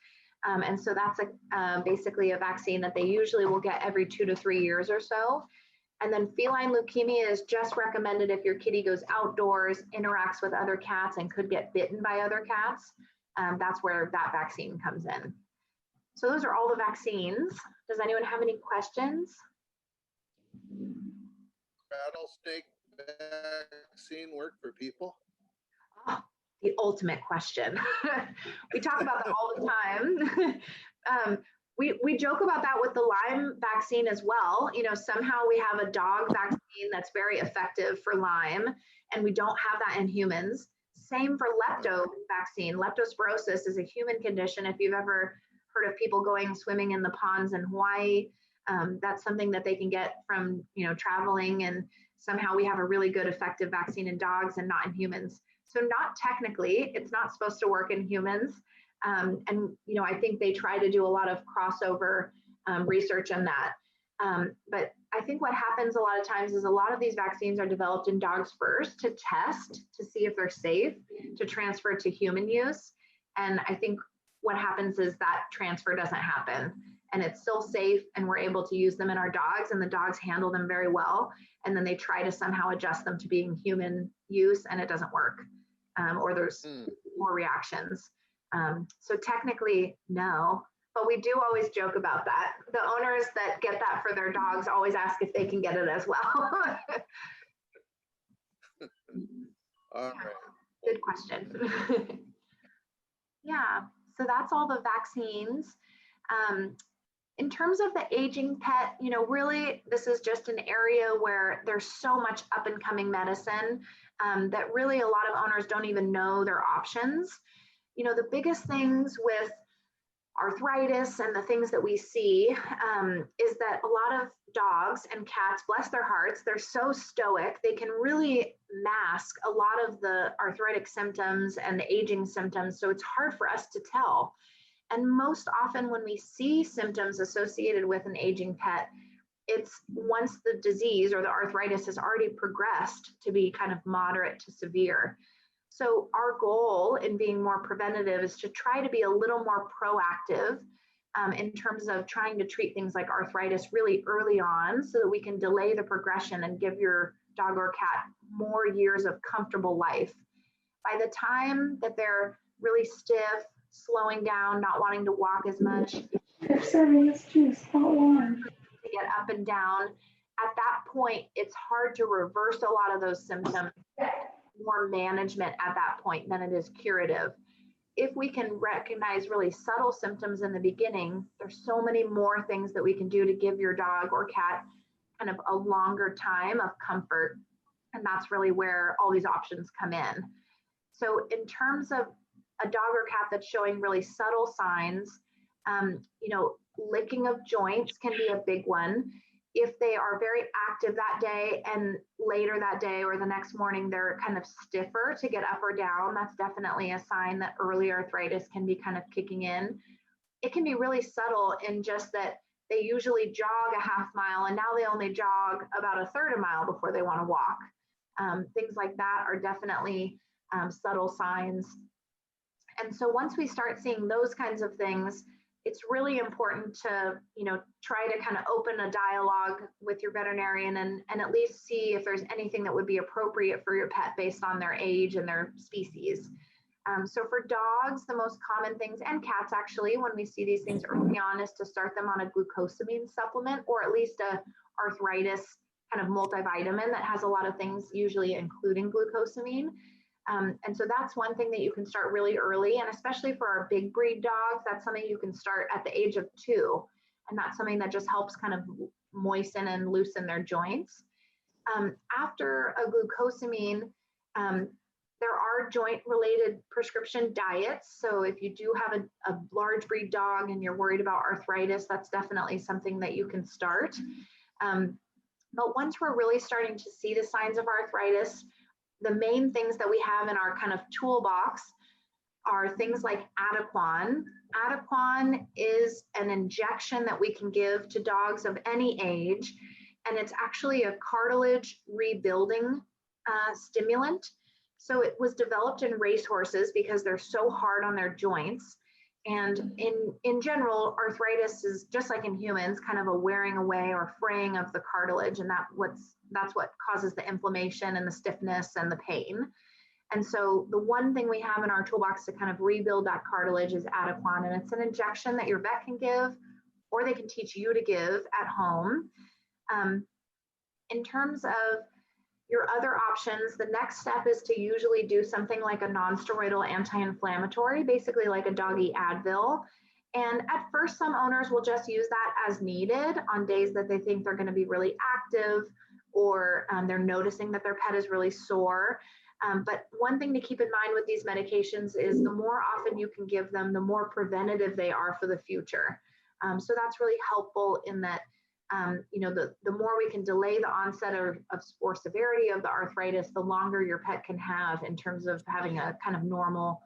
And so that's basically a vaccine that they usually will get every 2 to 3 years or so. And then feline leukemia is just recommended if your kitty goes outdoors, interacts with other cats, and could get bitten by other cats. That's where that vaccine comes in. So those are all the vaccines. Does anyone have any questions? Rattlesnake vaccine work for people? Oh, the ultimate question. We talk about that all the time. We joke about that with the Lyme vaccine as well. Somehow we have a dog vaccine that's very effective for Lyme, and we don't have that in humans. Same for lepto vaccine. Leptospirosis is a human condition. If you've ever heard of people going swimming in the ponds in Hawaii, that's something that they can get from traveling, and somehow we have a really good effective vaccine in dogs and not in humans. So not technically, it's not supposed to work in humans. And I think they try to do a lot of crossover research on that. But I think what happens a lot of times is a lot of these vaccines are developed in dogs first to test, to see if they're safe to transfer to human use. And I think what happens is that transfer doesn't happen, and it's still safe, and we're able to use them in our dogs, and the dogs handle them very well. And then they try to somehow adjust them to being human use, and it doesn't work, or there's more reactions. So technically, no, but we do always joke about that. The owners that get that for their dogs always ask if they can get it as well. All right. Good question. Yeah, so that's all the vaccines. In terms of the aging pet, really, this is just an area where there's so much up and coming medicine that really a lot of owners don't even know their options. The biggest things with arthritis and the things that we see is that a lot of dogs and cats, bless their hearts, they're so stoic, they can really mask a lot of the arthritic symptoms and the aging symptoms. So it's hard for us to tell. And most often when we see symptoms associated with an aging pet, it's once the disease or the arthritis has already progressed to be kind of moderate to severe. So our goal in being more preventative is to try to be a little more proactive in terms of trying to treat things like arthritis really early on so that we can delay the progression and give your dog or cat more years of comfortable life. By the time that they're really stiff, slowing down, not wanting to walk as much, to get up and down, at that point, it's hard to reverse a lot of those symptoms. More management at that point than it is curative. If we can recognize really subtle symptoms in the beginning, there's so many more things that we can do to give your dog or cat kind of a longer time of comfort. And that's really where all these options come in. So in terms of a dog or cat that's showing really subtle signs, licking of joints can be a big one. If they are very active that day and later that day or the next morning, they're kind of stiffer to get up or down, that's definitely a sign that early arthritis can be kind of kicking in. It can be really subtle in just that they usually jog a half mile and now they only jog about a third a mile before they want to walk. Things like that are definitely subtle signs. And so once we start seeing those kinds of things, it's really important to, try to kind of open a dialogue with your veterinarian and at least see if there's anything that would be appropriate for your pet based on their age and their species. So for dogs, the most common things, and cats actually, when we see these things early on, is to start them on a glucosamine supplement or at least a arthritis kind of multivitamin that has a lot of things, usually including glucosamine. And so that's one thing that you can start really early, and especially for our big breed dogs, that's something you can start at the age of 2. And that's something that just helps kind of moisten and loosen their joints. After a glucosamine, there are joint related prescription diets. So if you do have a large breed dog and you're worried about arthritis, that's definitely something that you can start. But once we're really starting to see the signs of arthritis, the main things that we have in our kind of toolbox are things like Adequan. Adequan is an injection that we can give to dogs of any age, and it's actually a cartilage rebuilding stimulant. So it was developed in racehorses because they're so hard on their joints. And in general, arthritis is just like in humans, kind of a wearing away or fraying of the cartilage, and that's what causes the inflammation and the stiffness and the pain. And so the one thing we have in our toolbox to kind of rebuild that cartilage is Adequan, and it's an injection that your vet can give, or they can teach you to give at home. In terms of your other options, the next step is to usually do something like a non-steroidal anti-inflammatory, basically like a doggy Advil. And at first, some owners will just use that as needed on days that they think they're going to be really active, or they're noticing that their pet is really sore. But one thing to keep in mind with these medications is the more often you can give them, the more preventative they are for the future. So that's really helpful in that, the more we can delay the onset or severity of the arthritis, the longer your pet can have in terms of having a kind of normal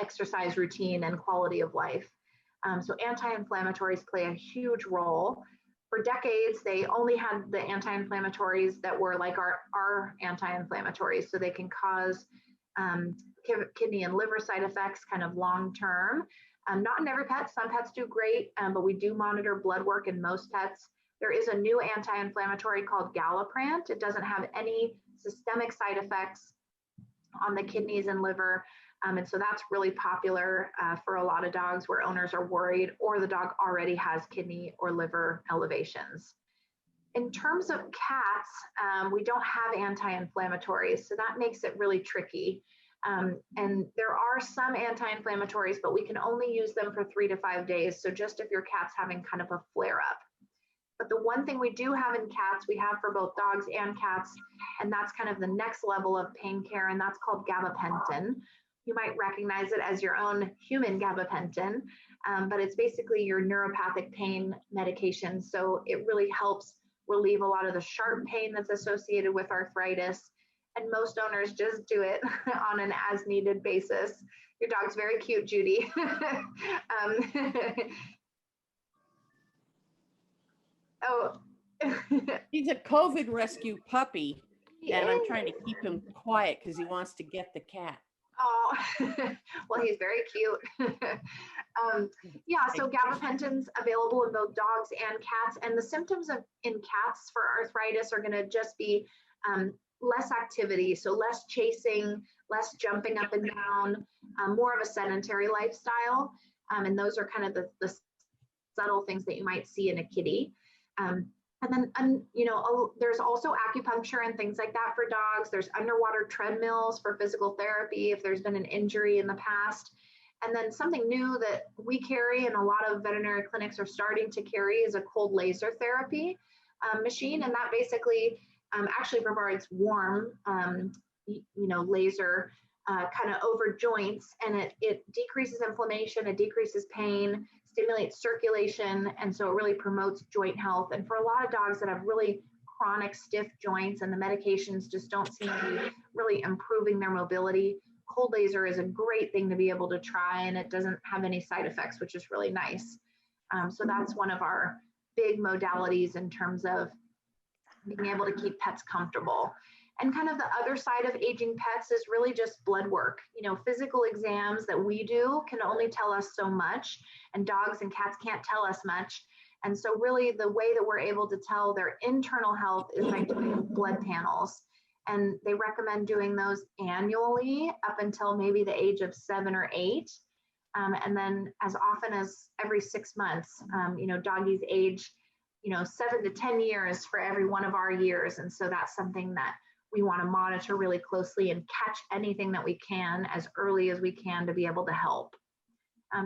exercise routine and quality of life. So anti-inflammatories play a huge role. For decades, they only had the anti-inflammatories that were like our anti-inflammatories, so they can cause kidney and liver side effects kind of long-term. Not in every pet, some pets do great, but we do monitor blood work in most pets. There is a new anti-inflammatory called Galliprant. It doesn't have any systemic side effects on the kidneys and liver. And so that's really popular for a lot of dogs where owners are worried or the dog already has kidney or liver elevations. In terms of cats, we don't have anti-inflammatories, so that makes it really tricky. And there are some anti-inflammatories, but we can only use them for 3 to 5 days. So just if your cat's having kind of a flare-up. But the one thing we do have in cats, we have for both dogs and cats, and that's kind of the next level of pain care, and that's called gabapentin. you might recognize it as your own human gabapentin, but it's basically your neuropathic pain medication. So it really helps relieve a lot of the sharp pain that's associated with arthritis. And most owners just do it on an as needed basis. Your dog's very cute, Judy. Oh. He's a COVID rescue puppy, and I'm trying to Yay. keep him quiet because he wants to get the cat. Oh, well, he's very cute. Yeah, so gabapentin's available in both dogs and cats, and the symptoms in cats for arthritis are going to just be less activity, so less chasing, less jumping up and down, more of a sedentary lifestyle, and those are kind of the subtle things that you might see in a kitty. And then, you know, there's also acupuncture and things like that for dogs. There's underwater treadmills for physical therapy if there's been an injury in the past. And then something new that we carry and a lot of veterinary clinics are starting to carry is a cold laser therapy machine. And that basically actually provides warm, you know, laser kind of over joints, and it decreases inflammation, it decreases pain, stimulates circulation, and so it really promotes joint health. And for a lot of dogs that have really chronic stiff joints and the medications just don't seem to be really improving their mobility, cold laser is a great thing to be able to try, and it doesn't have any side effects, which is really nice. So that's one of our big modalities in terms of being able to keep pets comfortable. And kind of the other side of aging pets is really just blood work. You know, physical exams that we do can only tell us so much, and dogs and cats can't tell us much. And so really the way that we're able to tell their internal health is by doing blood panels. And they recommend doing those annually up until maybe the age of 7 or 8. And then as often as every 6 months, you know, doggies age, you know, 7 to 10 years for every one of our years. And so that's something that we want to monitor really closely and catch anything that we can as early as we can to be able to help.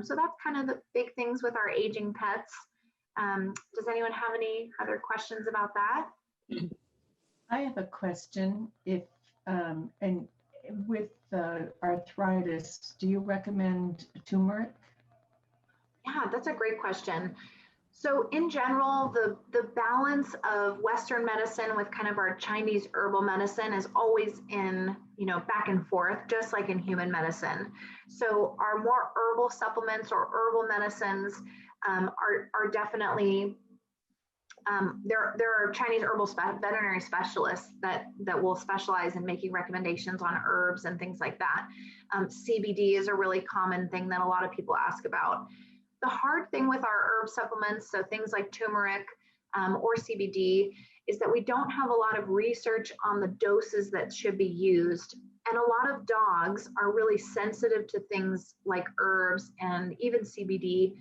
So that's kind of the big things with our aging pets. Does anyone have any other questions about that? I have a question. If and with arthritis, do you recommend turmeric? Yeah, that's a great question. So in general, the balance of Western medicine with kind of our Chinese herbal medicine is always in, you know, back and forth, just like in human medicine. So our more herbal supplements or herbal medicines are definitely, there are Chinese herbal veterinary specialists that will specialize in making recommendations on herbs and things like that. CBD is a really common thing that a lot of people ask about. The hard thing with our herb supplements, so things like turmeric or CBD, is that we don't have a lot of research on the doses that should be used. And a lot of dogs are really sensitive to things like herbs and even CBD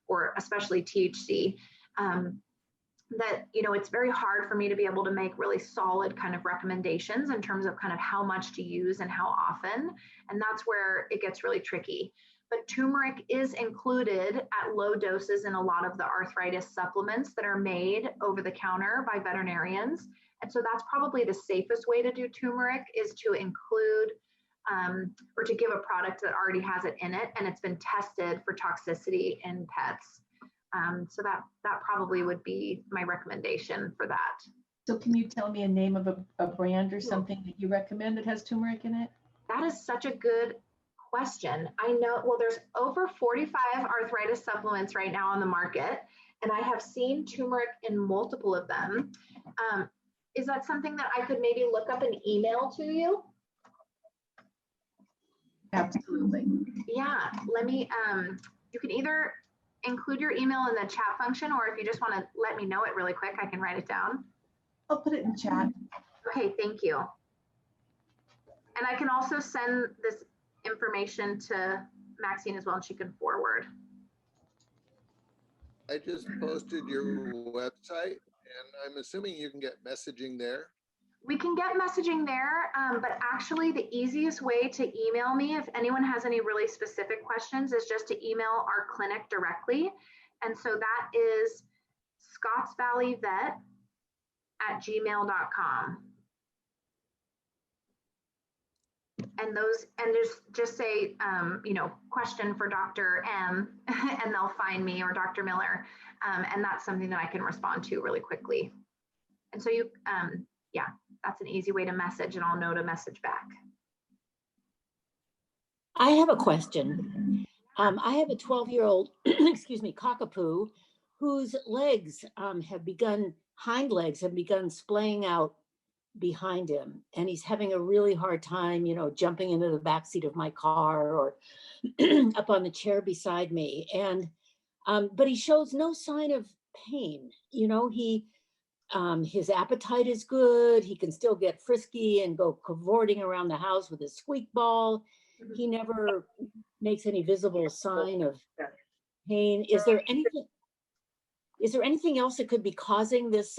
or especially THC, that, you know, it's very hard for me to be able to make really solid kind of recommendations in terms of kind of how much to use and how often. And that's where it gets really tricky. But turmeric is included at low doses in a lot of the arthritis supplements that are made over the counter by veterinarians. And so that's probably the safest way to do turmeric, is to include or to give a product that already has it in it and it's been tested for toxicity in pets. So that probably would be my recommendation for that. So can you tell me a name of a brand or something that you recommend that has turmeric in it? That is such a good question. I know, well, there's over 45 arthritis supplements right now on the market, and I have seen turmeric in multiple of them. Is that something that I could maybe look up and email to you? Absolutely. Yeah, let me, you can either include your email in the chat function, or if you just want to let me know it really quick, I can write it down. I'll put it in chat. Okay, thank you. And I can also send this information to Maxine as well, and she can forward. I just posted your website, and I'm assuming you can get messaging there. We can get messaging there, but actually the easiest way to email me if anyone has any really specific questions is just to email our clinic directly. And so that is scottsvalleyvet@gmail.com. and just say, you know, question for Dr. M, and they'll find me, or Dr. Miller. And that's something that I can respond to really quickly. And so you, yeah, that's an easy way to message, and I'll know to message back. I have a question. I have a 12-year-old, excuse me, cockapoo, whose legs hind legs have begun splaying out behind him, and he's having a really hard time, you know, jumping into the backseat of my car or up on the chair beside me. And but he shows no sign of pain. You know, his appetite is good. He can still get frisky and go cavorting around the house with his squeak ball. He never makes any visible sign of pain. Is there anything else that could be causing this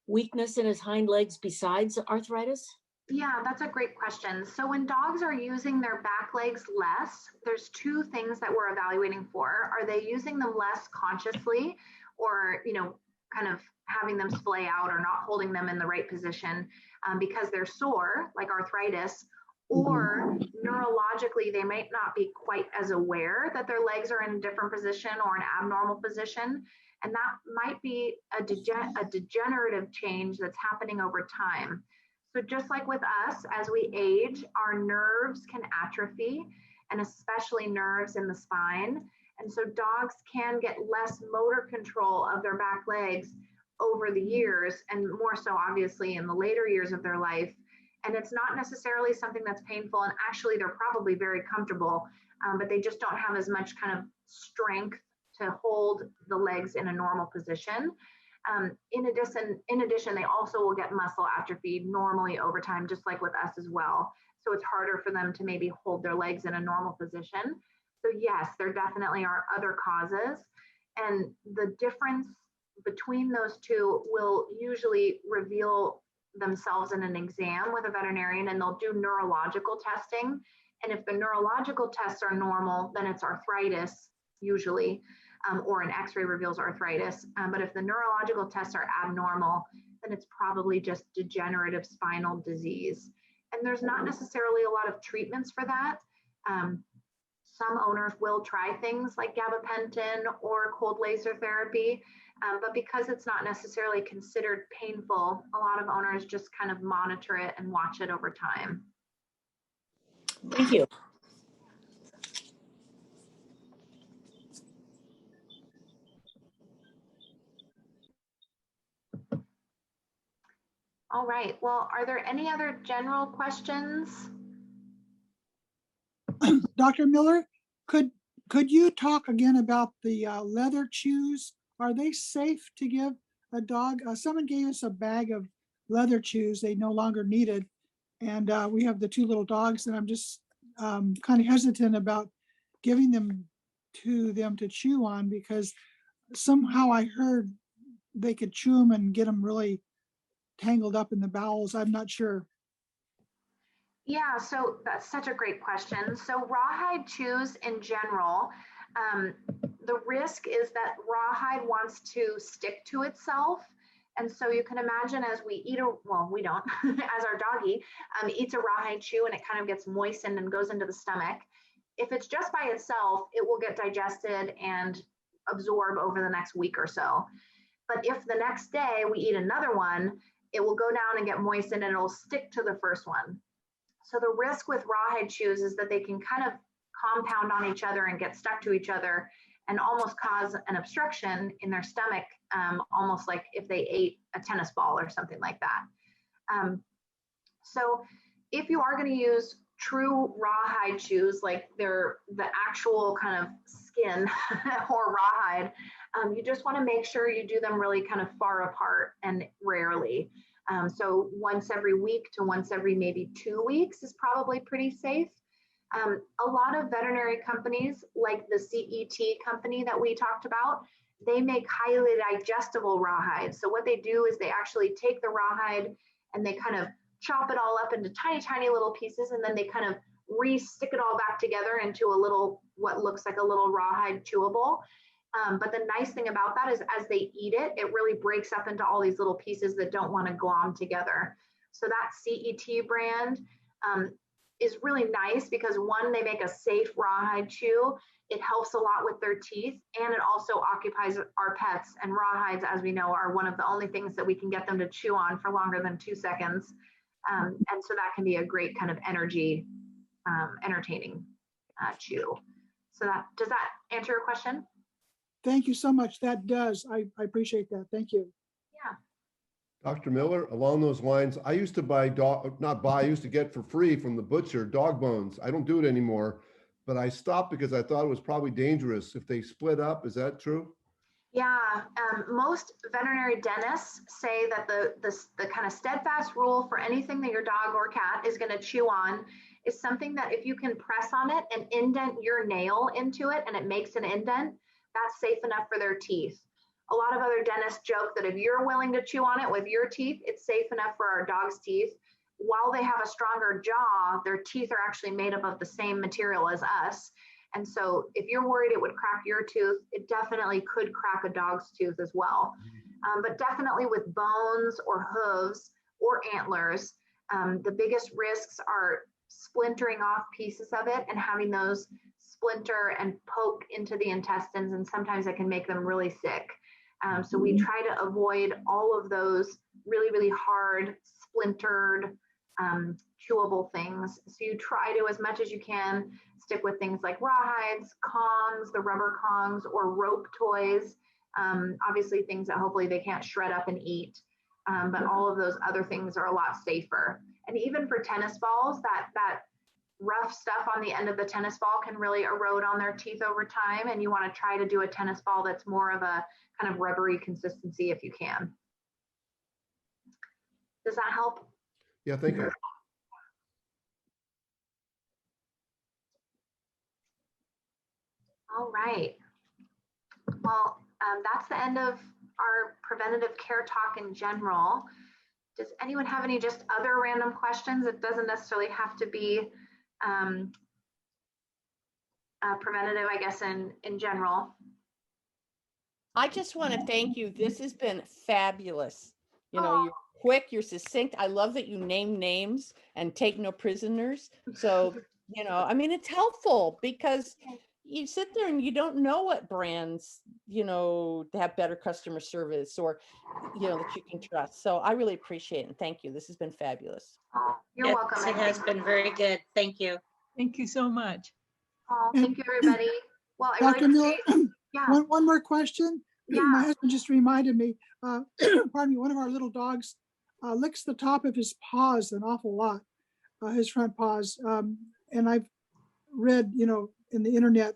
weakness in his hind legs besides arthritis? Yeah, that's a great question. So when dogs are using their back legs less, there's two things that we're evaluating for. Are they using them less consciously, or, you know, kind of having them splay out or not holding them in the right position because they're sore, like arthritis, or neurologically, they might not be quite as aware that their legs are in a different position or an abnormal position. And that might be a degenerative change that's happening over time. So just like with us, as we age, our nerves can atrophy, and especially nerves in the spine. And so dogs can get less motor control of their back legs over the years, and more so obviously in the later years of their life. And it's not necessarily something that's painful, and actually they're probably very comfortable, but they just don't have as much kind of strength to hold the legs in a normal position. In addition, they also will get muscle atrophy normally over time, just like with us as well. So it's harder for them to maybe hold their legs in a normal position. So yes, there definitely are other causes. And the difference between those two will usually reveal themselves in an exam with a veterinarian, and they'll do neurological testing. And if the neurological tests are normal, then it's arthritis usually, or an x-ray reveals arthritis. But if the neurological tests are abnormal, then it's probably just degenerative spinal disease. And there's not necessarily a lot of treatments for that. Some owners will try things like gabapentin or cold laser therapy, but because it's not necessarily considered painful, a lot of owners just kind of monitor it and watch it over time. Thank you. All right, well, are there any other general questions? Dr. Miller, could you talk again about the leather chews? Are they safe to give a dog? Someone gave us a bag of leather chews they no longer needed. And we have the two little dogs, and I'm just kind of hesitant about giving them to chew on, because somehow I heard they could chew them and get them really tangled up in the bowels. I'm not sure. Yeah, so that's such a great question. So rawhide chews in general, the risk is that rawhide wants to stick to itself. And so you can imagine as we eat, well, we don't, as our doggy eats a rawhide chew and it kind of gets moistened and goes into the stomach. If it's just by itself, it will get digested and absorb over the next week or so. But if the next day we eat another one, it will go down and get moistened and it'll stick to the first one. So the risk with rawhide chews is that they can kind of compound on each other and get stuck to each other and almost cause an obstruction in their stomach, almost like if they ate a tennis ball or something like that. So if you are going to use true rawhide chews, like they're the actual kind of skin or rawhide, you just want to make sure you do them really kind of far apart and rarely. So once every week to once every maybe 2 weeks is probably pretty safe. A lot of veterinary companies, like the CET company that we talked about, they make highly digestible rawhide. So what they do is they actually take the rawhide and they kind of chop it all up into tiny, tiny little pieces, and then they kind of re-stick it all back together into a little, what looks like a little rawhide chewable. But the nice thing about that is as they eat it, it really breaks up into all these little pieces that don't want to glom together. So that CET brand, is really nice because one, they make a safe rawhide chew. It helps a lot with their teeth, and it also occupies our pets. And rawhides, as we know, are one of the only things that we can get them to chew on for longer than 2 seconds. And so that can be a great kind of energy, entertaining chew. So does that answer your question? Thank you so much. That does. I appreciate that. Thank you. Yeah. Dr. Miller, along those lines, I used to buy I used to get for free from the butcher dog bones. I don't do it anymore, but I stopped because I thought it was probably dangerous if they split up. Is that true? Yeah, most veterinary dentists say that the kind of steadfast rule for anything that your dog or cat is going to chew on is something that if you can press on it and indent your nail into it and it makes an indent, that's safe enough for their teeth. A lot of other dentists joke that if you're willing to chew on it with your teeth, it's safe enough for our dog's teeth. While they have a stronger jaw, their teeth are actually made up of the same material as us. And so if you're worried it would crack your tooth, it definitely could crack a dog's tooth as well. But definitely with bones or hooves or antlers, the biggest risks are splintering off pieces of it and having those splinter and poke into the intestines, and sometimes it can make them really sick. So we try to avoid all of those really, really hard, splintered, chewable things. So you try to, as much as you can, stick with things like rawhides, kongs, the rubber kongs, or rope toys. Obviously things that hopefully they can't shred up and eat. But all of those other things are a lot safer. And even for tennis balls, that rough stuff on the end of the tennis ball can really erode on their teeth over time. And you want to try to do a tennis ball that's more of a kind of rubbery consistency if you can. Does that help? Yeah, thank you. All right. Well, that's the end of our preventative care talk in general. Does anyone have any just other random questions? It doesn't necessarily have to be preventative, I guess, in general. I just want to thank you. This has been fabulous. You know, you're quick, you're succinct. I love that you name names and take no prisoners. So, you know, I mean, it's helpful because you sit there and you don't know what brands, you know, have better customer service or, you know, that you can trust. So I really appreciate it. And thank you. This has been fabulous. You're welcome. It has been very good. Thank you. Thank you so much. Thank you, everybody. Well, I Dr. really Miller, appreciate, yeah. one more question. Yeah. My husband just reminded me, pardon me, one of our little dogs licks the top of his paws an awful lot, his front paws. And I've read, you know, in the internet,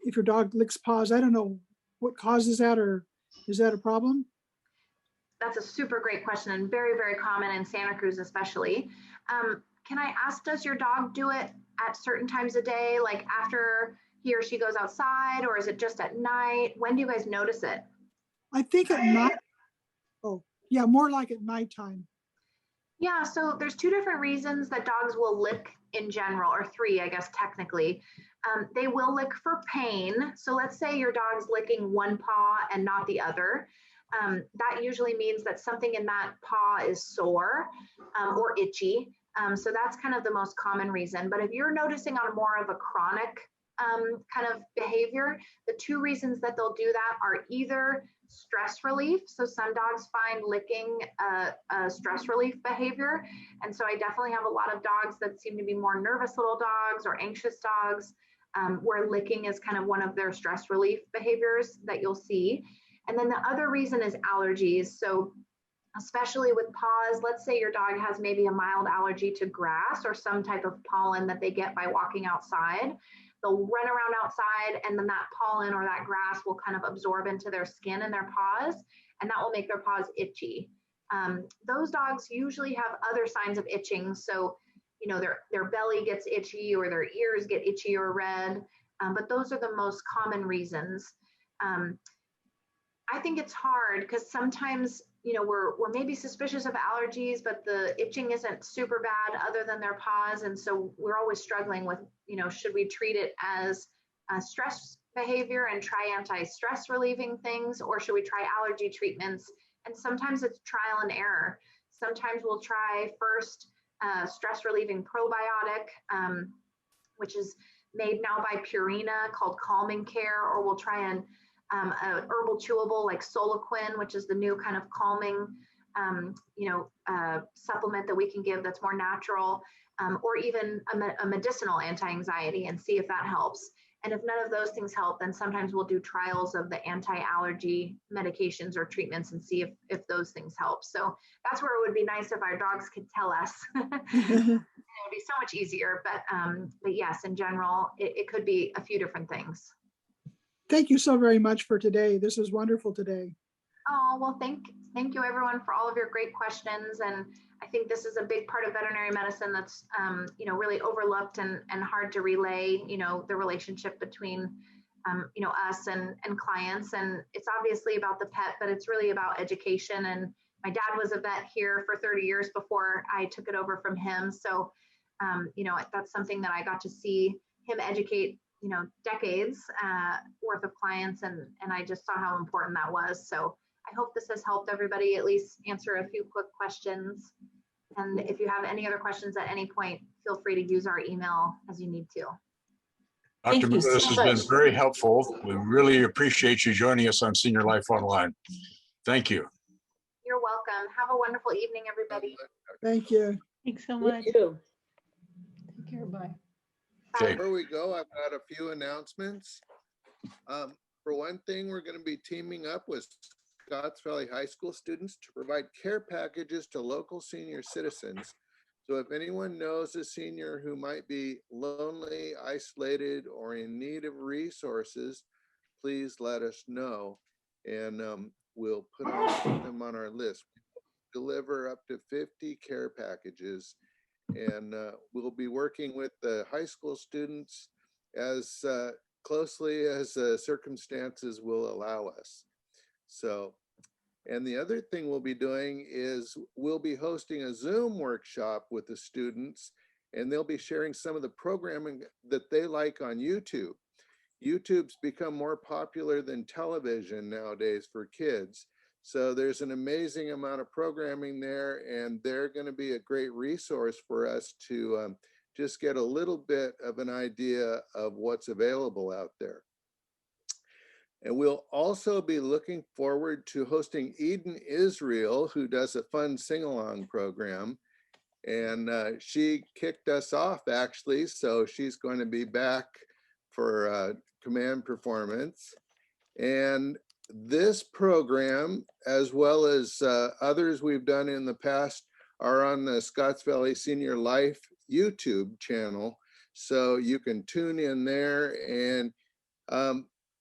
if your dog licks paws, I don't know what causes that, or is that a problem? That's a super great question and very, very common in Santa Cruz, especially. Can I ask, does your dog do it at certain times of day, like after he or she goes outside, or is it just at night? When do you guys notice it? I think at night. Oh, yeah, more like at nighttime. Yeah, so there's 2 different reasons that dogs will lick in general, or 3, I guess, technically. They will lick for pain. So let's say your dog's licking one paw and not the other. That usually means that something in that paw is sore or itchy. So that's kind of the most common reason. But if you're noticing on more of a chronic kind of behavior, the 2 reasons that they'll do that are either stress relief. So some dogs find licking a stress relief behavior. And so I definitely have a lot of dogs that seem to be more nervous little dogs or anxious dogs, where licking is kind of one of their stress relief behaviors that you'll see. And then the other reason is allergies. So especially with paws, let's say your dog has maybe a mild allergy to grass or some type of pollen that they get by walking outside. They'll run around outside, and then that pollen or that grass will kind of absorb into their skin and their paws, and that will make their paws itchy. Those dogs usually have other signs of itching. So, you know, their belly gets itchy or their ears get itchy or red, but those are the most common reasons. I think it's hard because sometimes, you know, we're maybe suspicious of allergies, but the itching isn't super bad other than their paws. And so we're always struggling with, you know, should we treat it as a stress behavior and try anti-stress relieving things, or should we try allergy treatments? And sometimes it's trial and error. Sometimes we'll try first stress relieving probiotic, which is made now by Purina, called Calming Care, or we'll try an herbal chewable like Solaquin, which is the new kind of calming supplement that we can give that's more natural, or even a medicinal anti-anxiety, and see if that helps. And if none of those things help, then sometimes we'll do trials of the anti-allergy medications or treatments and see if those things help. So that's where it would be nice if our dogs could tell us. It would be so much easier. But yes, in general, it could be a few different things. Thank you so very much for today. This is wonderful today. Oh, well, thank you everyone for all of your great questions. And I think this is a big part of veterinary medicine that's, really overlooked and hard to relay, the relationship between, us and clients. And it's obviously about the pet, but it's really about education. And my dad was a vet here for 30 years before I took it over from him. So, that's something that I got to see him educate, decades worth of clients. And I just saw how important that was. So I hope this has helped everybody at least answer a few quick questions. And if you have any other questions at any point, feel free to use our email as you need to. Dr. Miller, this has been very helpful. We really appreciate you joining us on Senior Life Online. Thank you. You're welcome. Have a wonderful evening, everybody. Thank you. Thanks so much. You too. Take care, bye. Okay. Before we go, I've got a few announcements. For one thing, we're going to be teaming up with Scotts Valley High School students to provide care packages to local senior citizens. So if anyone knows a senior who might be lonely, isolated, or in need of resources, please let us know, and we'll put them on our list. We'll deliver up to 50 care packages, and we'll be working with the high school students as closely as circumstances will allow us. So, and the other thing we'll be doing is we'll be hosting a Zoom workshop with the students, and they'll be sharing some of the programming that they like on YouTube. YouTube's become more popular than television nowadays for kids. So there's an amazing amount of programming there, and they're going to be a great resource for us to just get a little bit of an idea of what's available out there. And we'll also be looking forward to hosting Eden Israel, who does a fun sing-along program. And she kicked us off, actually, so she's going to be back for command performance. And this program, as well as others we've done in the past, are on the Scotts Valley Senior Life YouTube channel. So you can tune in there, and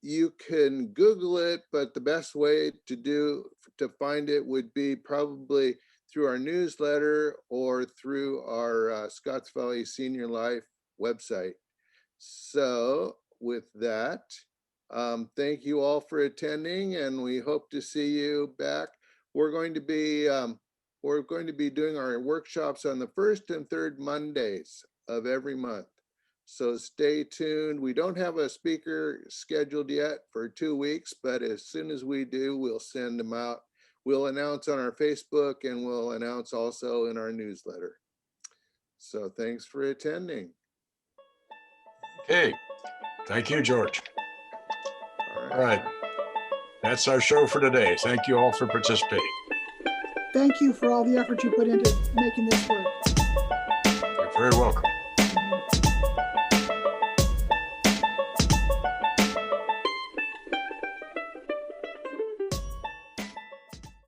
you can Google it, but the best way to find it would be probably through our newsletter or through our Scotts Valley Senior Life website. So with that, thank you all for attending, and we hope to see you back. We're going to be doing our workshops on the first and third Mondays of every month. So stay tuned. We don't have a speaker scheduled yet for 2 weeks, but as soon as we do, we'll send them out. We'll announce on our Facebook, and we'll announce also in our newsletter. So thanks for attending. Okay. Thank you, George. All All right. That's our show for today. Thank you all for participating. Thank you for all the effort you put into making this work. You're very welcome.